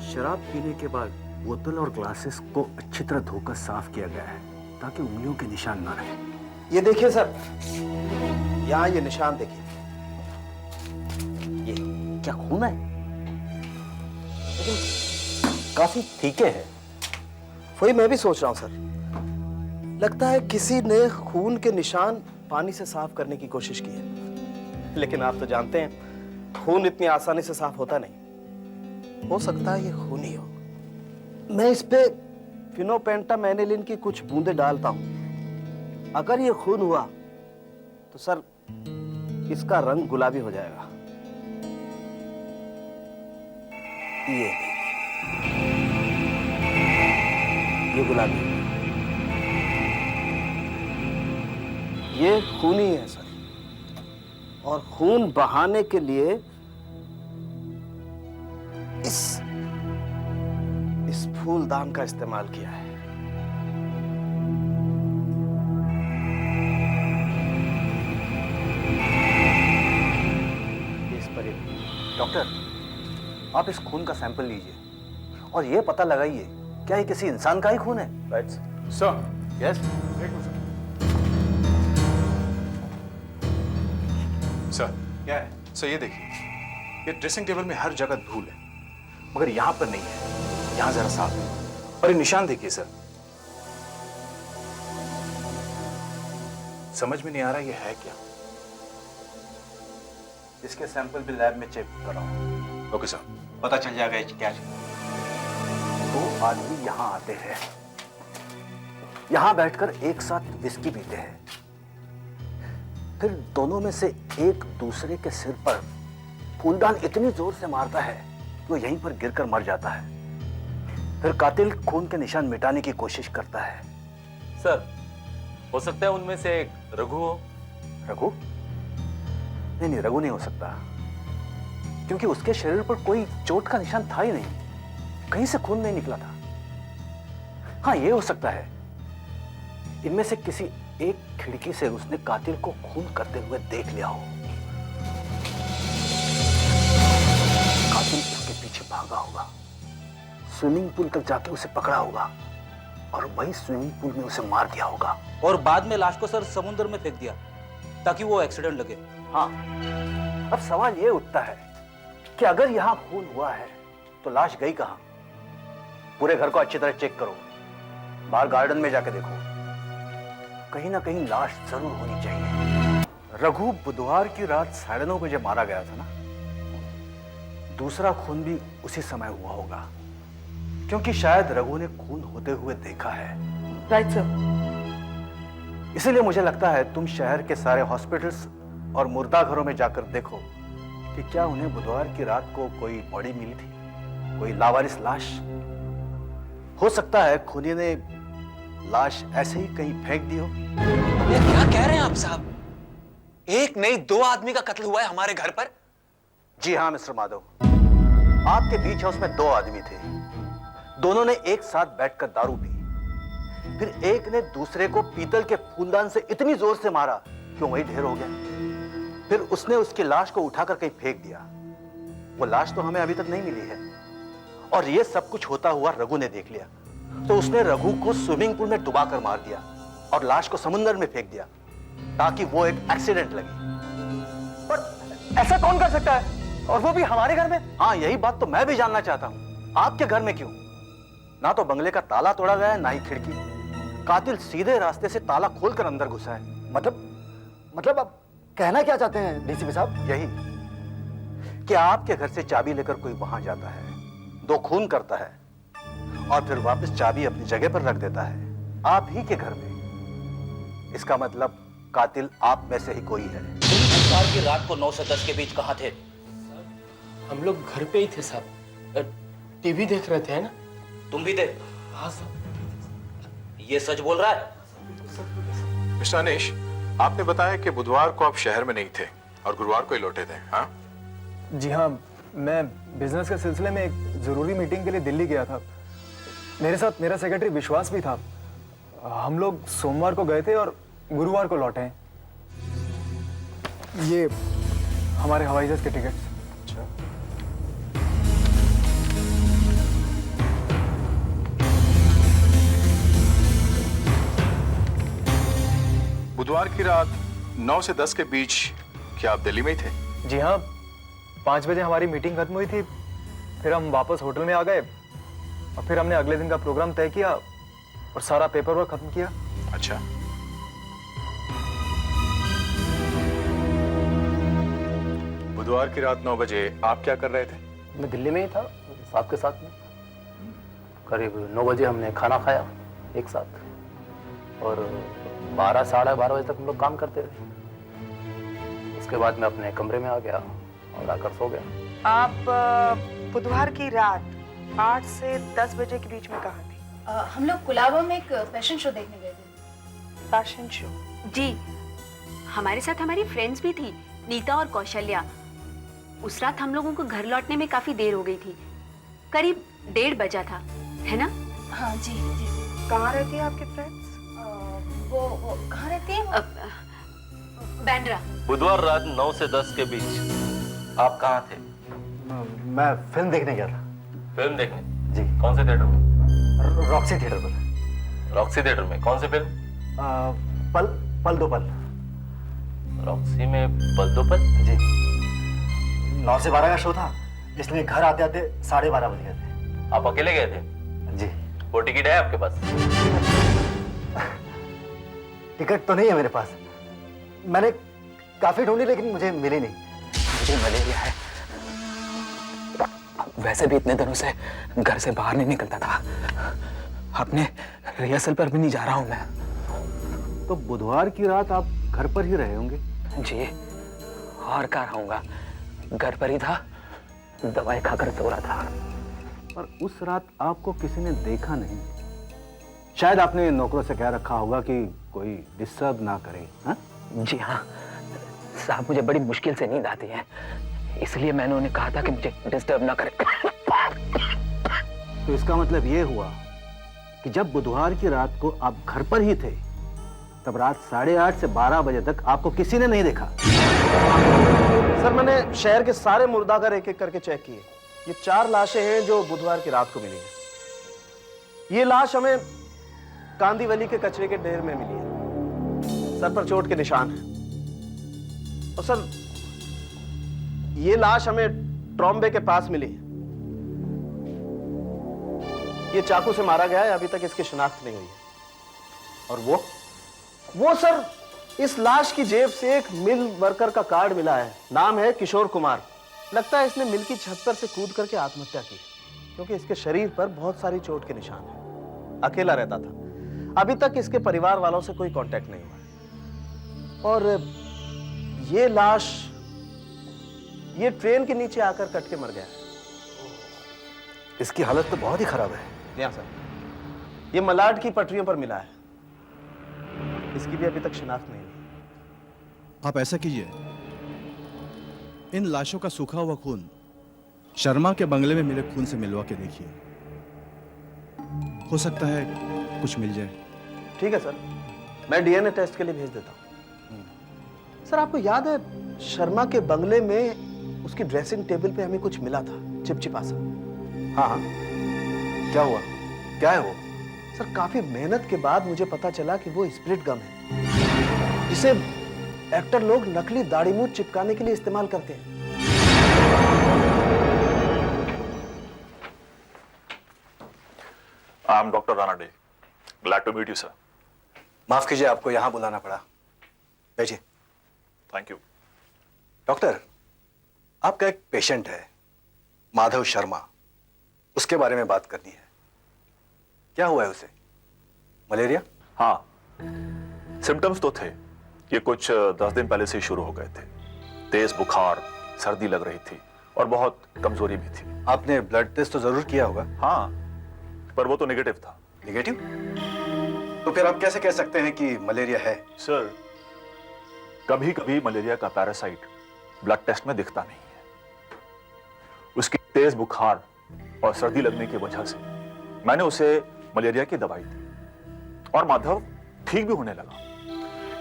शराब पीने के बाद बोतल और ग्लासेस को अच्छी तरह धोकर साफ किया गया है ताकि उंगलियों के निशान ना रहे। ये देखिए सर, यहाँ ये निशान देखिए। ये क्या खून है? लेकिन काफी फीके है। वही मैं भी सोच रहा हूँ सर। लगता है किसी ने खून के निशान पानी से साफ करने की कोशिश की है, लेकिन आप तो जानते हैं खून इतनी आसानी से साफ होता नहीं। हो सकता है ये खून ही हो। मैं इस पे फिनोपेंटामेनिलिन की कुछ बूंदें डालता हूं। अगर ये खून हुआ तो सर इसका रंग गुलाबी हो जाएगा। ये गुलाबी, ये खून ही है सर। और खून बहाने के लिए इस फूलदान का इस्तेमाल किया है। इस पर डॉक्टर, आप इस खून का सैंपल लीजिए और ये पता लगाइए क्या ये किसी इंसान का ही खून है। Right sir. Yes sir. क्या है सर? ये देखिए, ये ड्रेसिंग टेबल में हर जगह धूल है, मगर यहां पर नहीं है। यहां जरा साफ है। और ये निशान देखिए सर, समझ में नहीं आ रहा ये है क्या। इसके सैंपल भी लैब में चेक कराओ। Okay sir. पता चल जाएगा क्या है। 2 आदमी यहां आते हैं, यहां बैठकर एक साथ विस्की पीते हैं, फिर दोनों में से एक दूसरे के सिर पर फूलदान इतनी जोर से मारता है कि वो यहीं पर गिरकर मर जाता है। फिर कातिल खून के निशान मिटाने की कोशिश करता है। सर, हो सकता है उनमें से एक रघु हो। रघु? नहीं, रघु नहीं हो सकता, क्योंकि उसके शरीर पर कोई चोट का निशान था ही नहीं, कहीं से खून नहीं निकला था। हाँ, ये हो सकता है इनमें से किसी एक खिड़की से उसने कातिल को खून करते हुए देख लिया हो। कातिल उसके पीछे भागा होगा, स्विमिंग पूल तक जाके उसे पकड़ा होगा और वही स्विमिंग पूल में उसे मार दिया होगा। और बाद में लाश को सर समुद्र में फेंक दिया ताकि वो एक्सीडेंट लगे। हाँ, अब सवाल ये उठता है कि अगर यहां खून हुआ है तो लाश गई कहां? पूरे घर को अच्छी तरह चेक करो, बाहर गार्डन में जाके देखो, कहीं ना कहीं लाश जरूर होनी चाहिए। रघु बुधवार की रात 9:30 बजे मारा गया था ना। दूसरा खून भी उसी समय हुआ होगा, क्योंकि शायद रघु ने खून होते हुए देखा है। Right sir. इसीलिए मुझे लगता है तुम शहर के सारे हॉस्पिटल्स और मुर्दा घरों में जाकर देखो कि क्या उन्हें बुधवार की रात को कोई बॉडी मिली थी, कोई लावारिस लाश। हो सकता है खूनी ने लाश ऐसे ही कहीं फेंक दी हो। ये क्या कह रहे हैं आप साहब? एक नहीं 2 आदमी का कत्ल हुआ है हमारे घर पर। जी हाँ मिस्टर माधव, आपके बीच हाउस में 2 आदमी थे। दोनों ने एक साथ बैठकर दारू पी, फिर एक ने दूसरे को पीतल के फूलदान से इतनी जोर से मारा कि वही ढेर हो गया। फिर उसने उसकी लाश को उठाकर कहीं फेंक दिया। वो लाश तो हमें अभी तक नहीं मिली है, और ये सब कुछ होता हुआ रघु ने देख लिया, तो उसने रघु को स्विमिंग पूल में डुबा कर मार दिया और लाश को समुद्र में फेंक दिया। ताकि वो एक एक्सीडेंट लगे। पर ऐसा कौन कर सकता है, और वो भी हमारे घर में? हाँ, यही बात तो मैं भी जानना चाहता हूँ। आपके घर में क्यों? ना तो बंगले का ताला तोड़ा गया है, ना ही खिड़की। कातिल सीधे रास्ते से ताला खोलकर अंदर घुसा है। मतलब आप कहना क्या चाहते हैं डीसीपी साहब? यही कि आपके घर से चाबी लेकर कोई वहां जाता है, 2 खून करता है और फिर वापस चाबी अपनी जगह पर रख देता है, आप ही के घर में। इसका मतलब कातिल आप में से ही कोई है। बुधवार की रात को 9 से 10 के बीच कहाँ थे? हम लोग घर पे ही थे साहब, टीवी देख रहे थे, है ना? तुम भी थे? हाँ साहब। ये सच बोल रहा है? मिस्टर अनीश, आपने बताया कि बुधवार को आप शहर में नहीं थे और गुरुवार को ही लौटे थे, हाँ? जी हाँ, मैं बिजनेस के सिलसिले में एक जरूरी मीटिंग के लिए दिल्ली गया था। मेरे साथ मेरा सेक्रेटरी विश्वास भी था। हम लोग सोमवार को गए थे और गुरुवार को लौटे हैं। ये हमारे हवाई जहाज के टिकट्स। अच्छा। बुधवार की रात 9 से 10 के बीच क्या आप दिल्ली में ही थे? जी हाँ, 5 बजे हमारी मीटिंग खत्म हुई थी। फिर हम वापस होटल में आ गए और फिर हमने अगले दिन का प्रोग्राम तय किया और सारा पेपर वर्क खत्म किया। अच्छा। बुधवार की रात 9 बजे आप क्या कर रहे थे? मैं दिल्ली में ही था, साहब के साथ में। करीब 9 बजे हमने खाना खाया एक साथ और 12 साढ़े 12 बजे तक हम लोग काम करते रहे। उसके बाद मैं अपने कमरे में आ गया और आकर सो गया। आप बुधवार की रात 8 से 10 बजे के बीच में कहाँ थे? हम लोग कुलाबा में एक फैशन शो देखने गए थे। Fashion show? जी, हमारे साथ हमारी फ्रेंड्स भी थी, नीता और कौशल्या। उस रात हम लोगों को घर लौटने में काफी देर हो गई थी, करीब 1:30 बजा था, है ना? हाँ जी जी। कहाँ रहती है आपके फ्रेंड्स? वो कहाँ रहती है? बैंड्रा। बुधवार रात 9 से 10 के बीच आप कहाँ थे? मैं फिल्म देखने गया था। फिल्म देखने? जी। कौन से थिएटर में? रॉक्सी थिएटर पर। रॉक्सी थिएटर में कौन सी फिल्म? पल दो पल। रॉक्सी में पल दो पल? जी। 9 से 12 का शो था, इसलिए घर आते आते 12:30 बज गए थे। आप अकेले गए थे? जी। वो टिकट है आपके पास? टिकट तो नहीं है मेरे पास। मैंने काफी ढूंढी लेकिन मुझे मिली नहीं। मुझे मलेरिया है। वैसे भी इतने दिनों से घर से बाहर नहीं निकलता था। अपने रिहर्सल पर भी नहीं जा रहा हूं मैं। तो बुधवार की रात आप घर पर ही रहे होंगे? जी, और कहाँ रहूंगा, घर पर ही था, दवाई खाकर सो रहा था। पर उस रात आपको किसी ने देखा नहीं। शायद आपने नौकरों से कह रखा होगा कि कोई डिस्टर्ब ना करे। हाँ? जी हाँ साहब, मुझे बड़ी मुश्किल से नींद आती है, इसलिए मैंने उन्हें कहा था कि मुझे डिस्टर्ब ना करे। तो इसका मतलब ये हुआ कि जब बुधवार की रात को आप घर पर ही थे, तब रात 8:30 से 12 बजे तक आपको किसी ने नहीं देखा। सर, मैंने शहर के सारे मुर्दाघर एक एक करके चेक किए। ये 4 लाशें हैं जो बुधवार की रात को मिली हैं। ये लाश हमें कांदीवली के कचरे के ढेर में मिली है। सर पर चोट के निशान हैं। और सर, ये लाश हमें ट्रॉम्बे के पास मिली है। ये चाकू से मारा गया है, अभी तक इसकी शिनाख्त नहीं हुई है। और वो सर, इस लाश की जेब से एक मिल वर्कर का कार्ड मिला है, नाम है किशोर कुमार। लगता है इसने मिल की छत पर से कूद करके आत्महत्या की, क्योंकि इसके शरीर पर बहुत सारी चोट के निशान हैं। अकेला रहता था, अभी तक इसके परिवार वालों से कोई कांटेक्ट नहीं हुआ। और ये लाश ये ट्रेन के नीचे आकर कट के मर गया है। इसकी हालत तो बहुत ही खराब है। यहाँ सर, ये मलाड की पटरियों पर मिला है। इसकी भी अभी तक शिनाख्त नहीं हुई। आप ऐसा कीजिए, इन लाशों का सूखा हुआ खून शर्मा के बंगले में मिले खून से मिलवा के देखिए, हो सकता है कुछ मिल जाए। ठीक है सर, मैं डीएनए टेस्ट के लिए भेज देता हूँ। सर, आपको याद है शर्मा के बंगले में उसकी ड्रेसिंग टेबल पे हमें कुछ मिला था, चिपचिपा सा? हाँ हाँ, क्या हुआ? क्या है वो? सर, काफी मेहनत के बाद मुझे पता चला कि वो स्प्रिट गम है। जिसे एक्टर लोग नकली दाढ़ी मूंछ चिपकाने के लिए इस्तेमाल करते हैं। I am doctor Rana Dey, glad to meet you sir. माफ कीजिए, आपको यहां बुलाना पड़ा। बैठिए। Thank you. डॉक्टर, आपका एक पेशेंट है माधव शर्मा, उसके बारे में बात करनी है। क्या हुआ है उसे? मलेरिया? हाँ, सिम्टम्स तो थे। ये कुछ 10 दिन पहले से शुरू हो गए थे। तेज बुखार, सर्दी लग रही थी और बहुत कमजोरी भी थी। आपने ब्लड टेस्ट तो जरूर किया होगा? हाँ, पर वो तो नेगेटिव था। नेगेटिव? तो फिर आप कैसे कह सकते हैं कि मलेरिया है? सर, कभी कभी मलेरिया का पैरासाइट ब्लड टेस्ट में दिखता नहीं है। उसकी तेज बुखार और सर्दी लगने की वजह से मैंने उसे मलेरिया की दवाई दी और माधव ठीक भी होने लगा।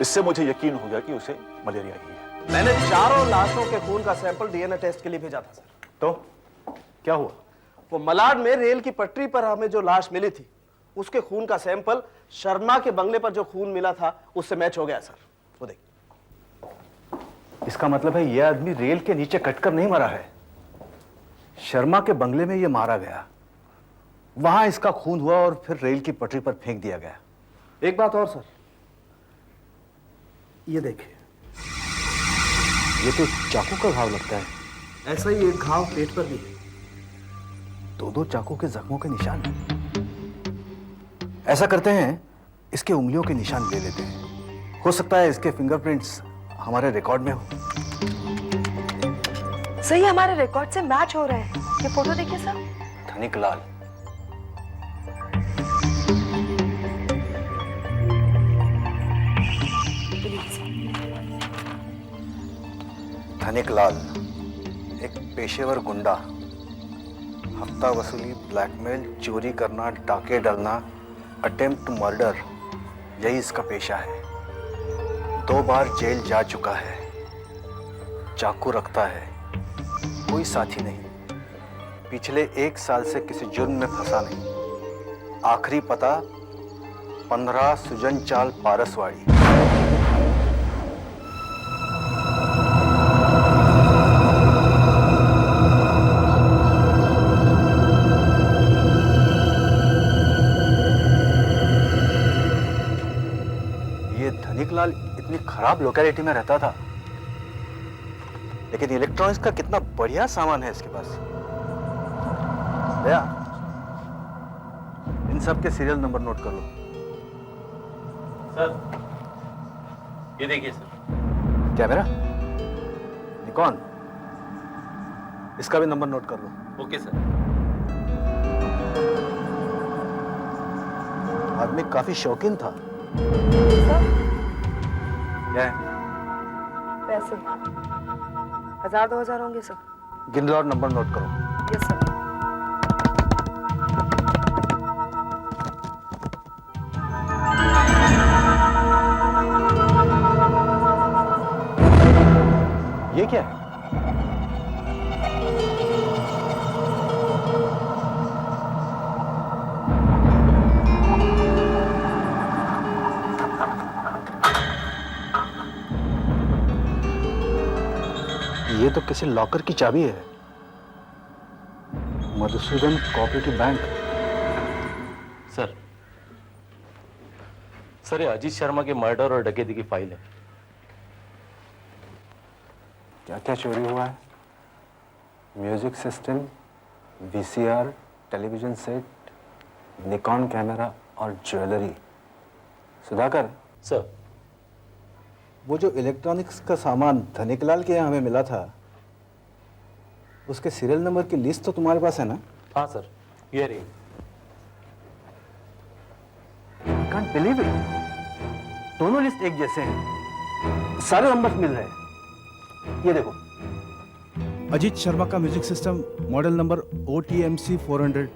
इससे मुझे यकीन हो गया कि उसे मलेरिया ही है। मैंने चारों लाशों के खून का सैंपल डीएनए टेस्ट के लिए भेजा था सर। तो क्या हुआ? वो मलाड में रेल की पटरी पर हमें जो लाश मिली थी, उसके खून का सैंपल शर्मा के बंगले पर जो खून मिला था उससे मैच हो गया सर। वो देखिए। इसका मतलब है यह आदमी रेल के नीचे कटकर नहीं मरा है। शर्मा के बंगले में यह मारा गया, वहां इसका खून हुआ और फिर रेल की पटरी पर फेंक दिया गया। एक बात और सर, ये देखिए, ये तो चाकू का घाव लगता है। ऐसा ही एक घाव पेट पर भी है। दो चाकू के जख्मों के निशान। ऐसा करते हैं, इसके उंगलियों के निशान ले लेते हैं। हो सकता है इसके फिंगरप्रिंट्स हमारे रिकॉर्ड में हो। सही, हमारे रिकॉर्ड से मैच हो रहे हैं। ये फोटो देखिए सर। धनिक लाल। धनिक लाल एक पेशेवर गुंडा, हफ्ता वसूली, ब्लैकमेल, चोरी करना, डाके डालना, अटेम्प्ट मर्डर, यही इसका पेशा है। 2 बार जेल जा चुका है। चाकू रखता है, कोई साथी नहीं। पिछले 1 साल से किसी जुर्म में फंसा नहीं। आखिरी पता 15 सुजन चाल, पारसवाड़ी। लाल इतनी खराब लोकेलिटी में रहता था, लेकिन इलेक्ट्रॉनिक्स का कितना बढ़िया सामान है इसके पास। भैया, इन सब के सीरियल नंबर नोट कर लो। सर, ये देखिए सर। कैमरा? निकॉन? इसका भी नंबर नोट कर लो। Okay sir. आदमी काफी शौकीन था। क्या है? पैसे 1000-2000 होंगे सर। गिन लो और नंबर नोट करो। Yes sir. ये क्या है? ये तो किसी लॉकर की चाबी है। Madhusudan cooperative bank. सर, ये अजीत शर्मा के मर्डर और डकैती की फाइल है। क्या क्या चोरी हुआ है? Music system, VCR, television set, Nikon camera और ज्वेलरी। सुधाकर सर, वो जो इलेक्ट्रॉनिक्स का सामान धनिकलाल के यहाँ हमें मिला था, उसके सीरियल नंबर की लिस्ट तो तुम्हारे पास है ना? हाँ सर, ये रही। I can't believe it. दोनों लिस्ट एक जैसे हैं, सारे नंबर्स मिल रहे हैं। ये देखो, अजीत शर्मा का music system model number OTMC 400,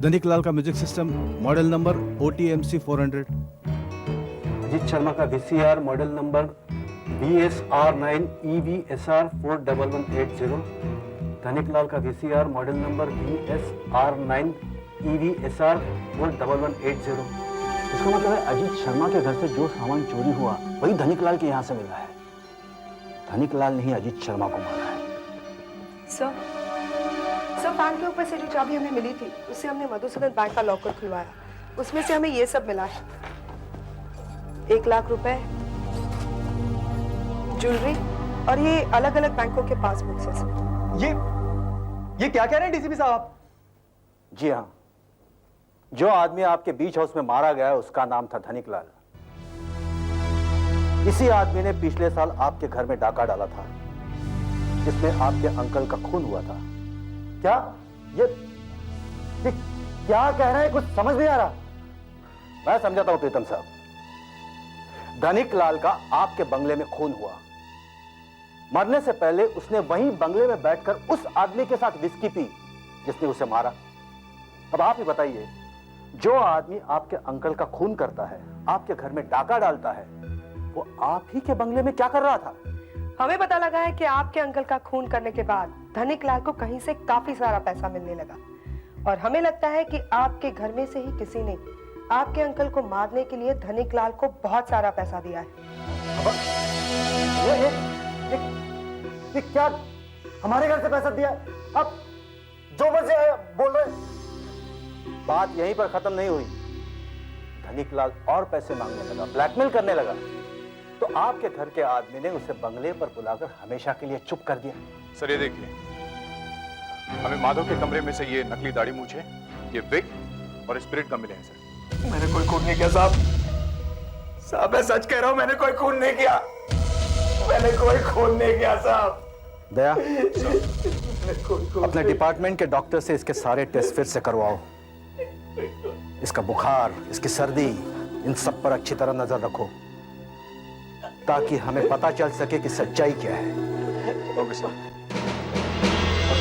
Dhaniklal का music system model number OTMC 400, Ajit Sharma का VCR model number BSR9 EVSR 41180, Dhaniklal का VCR model number BSR9 EVSR 41180, इसका मतलब है अजीत शर्मा के घर से जो सामान चोरी हुआ वही धनिक लाल के यहाँ से मिला है। धनिक लाल ने ही अजीत शर्मा को मारा है। सर फैन के ऊपर से जो चाबी हमें मिली थी उससे हमने मधुसूदन बैंक का लॉकर खुलवाया। उसमें से हमें ये सब मिला है, 1 लाख रुपए, ज्वेलरी और ये अलग अलग बैंकों के पासबुक्स हैं। ये क्या कह रहे हैं डीसीपी साहब? जी हाँ, जो आदमी आपके बीच हाउस में मारा गया उसका नाम था धनिक लाल। इसी आदमी ने पिछले साल आपके घर में डाका डाला था जिसमें आपके अंकल का खून हुआ था। क्या ये क्या कह रहे हैं? कुछ समझ नहीं आ रहा। मैं समझाता हूं प्रीतम साहब। धनिक लाल का आपके बंगले में खून हुआ। मरने से पहले उसने वहीं बंगले में बैठकर उस आदमी के साथ विस्की पी जिसने उसे मारा। अब आप ही बताइए, जो आदमी आपके अंकल का खून करता है, आपके घर में डाका डालता है, वो आप ही के बंगले में क्या कर रहा था? हमें पता लगा है कि आपके अंकल का खून करने के बाद धनिक लाल को कहीं से काफी सारा पैसा मिलने लगा और हमें लगता है कि आपके घर में से ही किसी ने आपके अंकल को मारने के लिए धनिक लाल को बहुत सारा पैसा दिया है। ये क्या हमारे घर से पैसा दिया? अब जो मर्जी बोल रहे हैं। बात यहीं पर खत्म नहीं हुई। धनिक लाल और पैसे मांगने लगा, ब्लैकमेल करने लगा, तो आपके घर के आदमी ने उसे बंगले पर बुलाकर हमेशा के लिए चुप कर दिया। सर ये देखिए, हमें माधव के कमरे में से ये नकली दाढ़ी मूछे, ये विग और स्पिरिट गम मिले हैं सर। मैंने कोई खून नहीं किया साहब। साहब मैं सच कह रहा हूं, मैंने कोई खून नहीं किया। मैंने कोई खून नहीं किया साहब। दया, अपने डिपार्टमेंट के डॉक्टर से इसके सारे टेस्ट फिर से करवाओ। इसका बुखार, इसकी सर्दी, इन सब पर अच्छी तरह नजर रखो ताकि हमें पता चल सके कि सच्चाई क्या है। Okay sir. और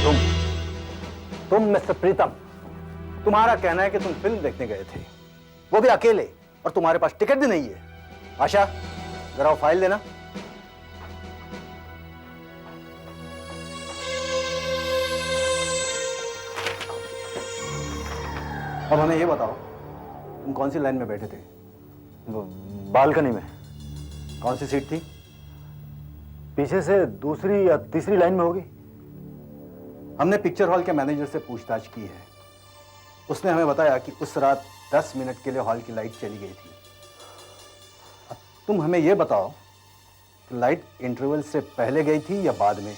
तुम मिस्टर प्रीतम, तुम्हारा कहना है कि तुम फिल्म देखने गए थे, वो भी अकेले, और तुम्हारे पास टिकट भी नहीं है। आशा, जरा वो फाइल देना। अब हमें ये बताओ, तुम कौन सी लाइन में बैठे थे? बालकनी में। कौन सी सीट थी? पीछे से दूसरी या तीसरी लाइन में होगी। हमने पिक्चर हॉल के मैनेजर से पूछताछ की है। उसने हमें बताया कि उस रात 10 मिनट के लिए हॉल की लाइट चली गई थी। अब तुम हमें यह बताओ कि लाइट इंटरवल से पहले गई थी या बाद में?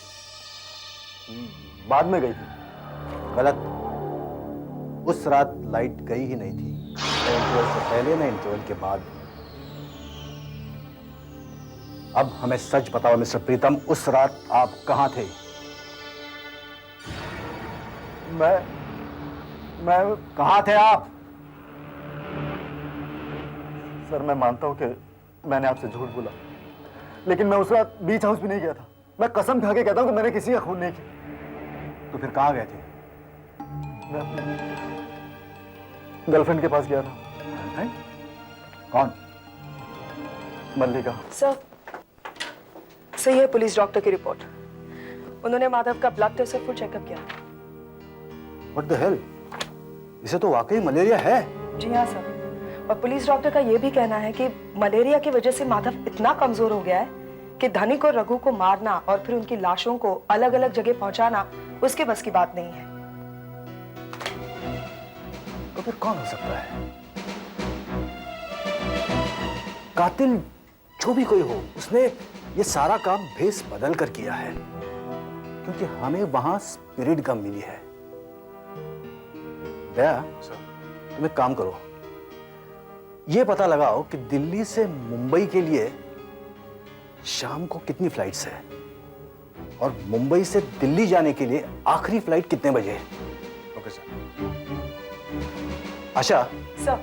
बाद में गई थी। गलत। उस रात लाइट गई ही नहीं थी, न इंटरवल से पहले न इंटरवल के बाद। अब हमें सच बताओ मिस्टर प्रीतम, उस रात आप कहां थे? मैं कहां थे आप? सर मैं मानता हूं कि मैंने आपसे झूठ बोला, लेकिन मैं उस रात बीच हाउस भी नहीं गया था। मैं कसम खा के कहता हूं कि मैंने किसी का खून नहीं किया। तो फिर कहां गए थे? मैं अपनी गर्लफ्रेंड के पास गया था। है? कौन? मल्लिका। सर ये है पुलिस डॉक्टर की रिपोर्ट। उन्होंने माधव का ब्लड टेस्ट और फुल चेकअप किया। What the hell? इसे तो वाकई मलेरिया है। जी हाँ सर, और पुलिस डॉक्टर का यह भी कहना है कि मलेरिया की वजह से माधव इतना कमजोर हो गया है कि धनिक और रघु को मारना और फिर उनकी लाशों को अलग अलग जगह पहुंचाना उसके बस की बात नहीं है। तो फिर कौन हो सकता है? कातिल जो भी कोई हो, उसने ये सारा काम भेस बदल कर किया है, क्योंकि हमें वहां स्पिरिट गम मिली है। दया, तुम एक काम करो, ये पता लगाओ कि दिल्ली से मुंबई के लिए शाम को कितनी फ्लाइट्स है और मुंबई से दिल्ली जाने के लिए आखिरी फ्लाइट कितने बजे है। Okay sir. आशा, सर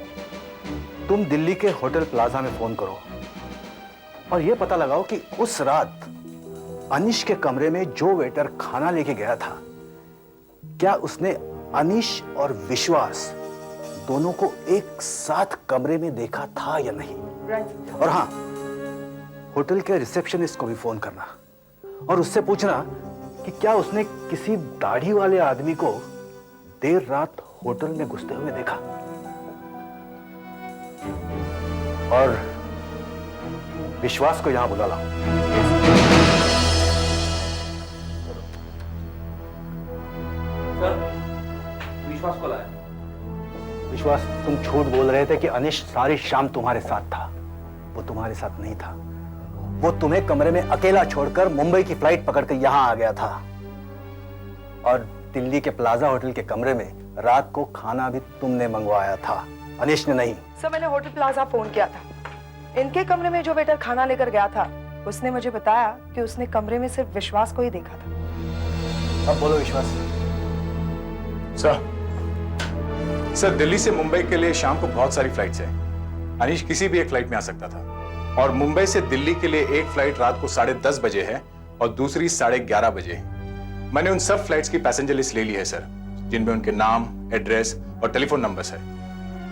तुम दिल्ली के होटल प्लाजा में फोन करो और यह पता लगाओ कि उस रात अनीश के कमरे में जो वेटर खाना लेके गया था, क्या उसने अनीश और विश्वास दोनों को एक साथ कमरे में देखा था या नहीं। और हाँ, होटल के रिसेप्शनिस्ट को भी फोन करना और उससे पूछना कि क्या उसने किसी दाढ़ी वाले आदमी को देर रात होटल में घुसते हुए देखा। और विश्वास को यहां बुला लाओ। सर, विश्वास को लाया। विश्वास, तुम झूठ बोल रहे थे कि अनिश सारी शाम तुम्हारे साथ था। वो तुम्हारे साथ नहीं था। वो तुम्हें कमरे में अकेला छोड़कर मुंबई की फ्लाइट पकड़कर यहां आ गया था और दिल्ली के प्लाजा होटल के कमरे में रात को खाना भी तुमने मंगवाया था, अनिश ने नहीं। सर, मैंने होटल प्लाजा फोन किया था। इनके कमरे में जो वेटर खाना लेकर गया था उसने मुझे बताया कि उसने कमरे में सिर्फ विश्वास को ही देखा था। अब बोलो विश्वास। सर, दिल्ली से मुंबई के लिए शाम को बहुत सारी फ्लाइट्स हैं। अनीश किसी भी एक फ्लाइट में आ सकता था और मुंबई से दिल्ली के लिए एक फ्लाइट रात को 10:30 बजे है और दूसरी 11:30 बजे है। मैंने उन सब फ्लाइट्स की पैसेंजर लिस्ट ले ली है सर, जिनमें उनके नाम, एड्रेस और टेलीफोन नंबर्स है।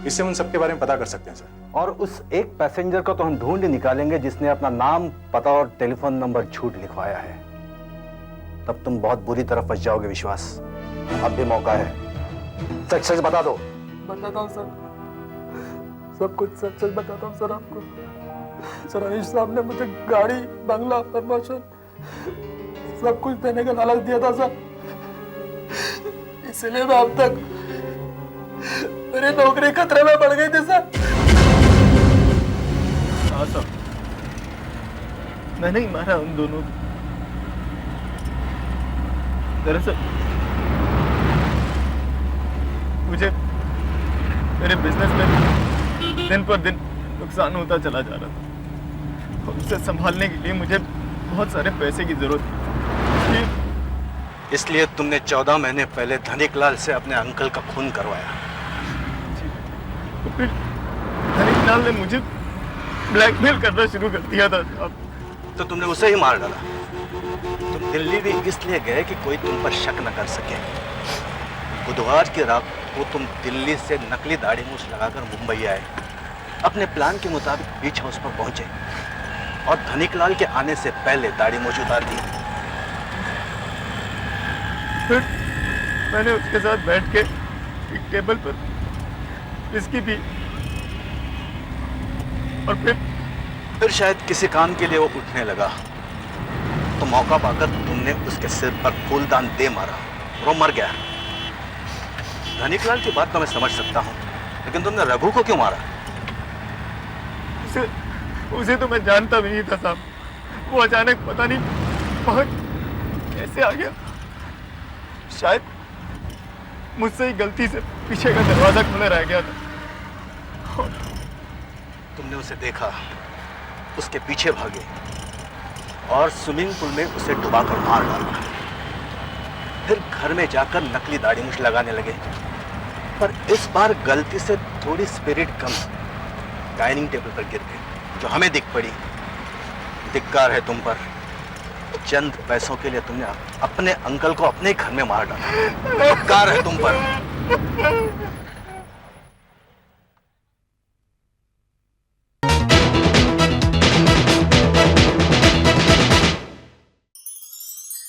इससे उन सबके बारे में पता कर सकते हैं सर। और उस एक पैसेंजर को तो हम ढूंढ निकालेंगे जिसने अपना नाम, पता और टेलीफोन नंबर झूठ लिखवाया है। तब तुम बहुत बुरी तरह फंस जाओगे विश्वास। अब भी मौका है, सच सच बता दो। बताता हूँ सर, सब कुछ सच सच बताता हूँ सर आपको। सर, अनीश साहब ने मुझे गाड़ी, बंगला, प्रमोशन सब कुछ देने का लालच दिया था सर। इसलिए मैं अब तक मेरी नौकरी खतरे में पड़ गई थी सर। हाँ सर, मैंने ही मारा उन दोनों को। दरअसल मुझे मेरे बिजनेस में दिन पर दिन नुकसान होता चला जा रहा था और उसे संभालने के लिए मुझे बहुत सारे पैसे की जरूरत थी। इसलिए तुमने 14 महीने पहले धनिक लाल से अपने अंकल का खून करवाया। तो फिर धनिक लाल ने मुझे ब्लैकमेल करना शुरू कर दिया था। तो तुमने उसे ही मार डाला। तुम दिल्ली भी इसलिए गए कि कोई तुम पर शक न कर सके। बुधवार की रात को तुम दिल्ली से नकली दाढ़ी मूछ लगाकर मुंबई आए। अपने प्लान के मुताबिक बीच हाउस पर पहुंचे और धनिक लाल के आने से पहले दाढ़ी मूछ उतार दी। फिर मैंने उसके साथ बैठ के एक टेबल पर विस्की पी और फिर शायद किसी काम के लिए वो उठने लगा तो मौका पाकर तुमने उसके सिर पर फूलदान दे मारा और वो मर गया। धनिकलाल की बात तो मैं समझ सकता हूँ, लेकिन तुमने रघु को क्यों मारा? उसे तो मैं जानता भी नहीं था साहब। वो अचानक पता नहीं वहाँ कैसे आ गया। शायद मुझसे ही गलती से पीछे का दरवाजा खुला रह गया था। तुमने उसे देखा, उसके पीछे भागे और स्विमिंग पूल में उसे डुबाकर मार डाला। फिर घर में जाकर नकली दाढ़ी मूछ लगाने लगे, पर इस बार गलती से थोड़ी स्पिरिट कम डाइनिंग टेबल पर गिर गई, जो हमें दिख पड़ी। धिक्कार है तुम पर। चंद पैसों के लिए तुमने अपने अंकल को अपने घर में मार डाला। धिक्कार है तुम पर।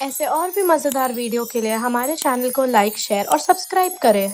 ऐसे और भी मजेदार वीडियो के लिए हमारे चैनल को लाइक, शेयर और सब्सक्राइब करें।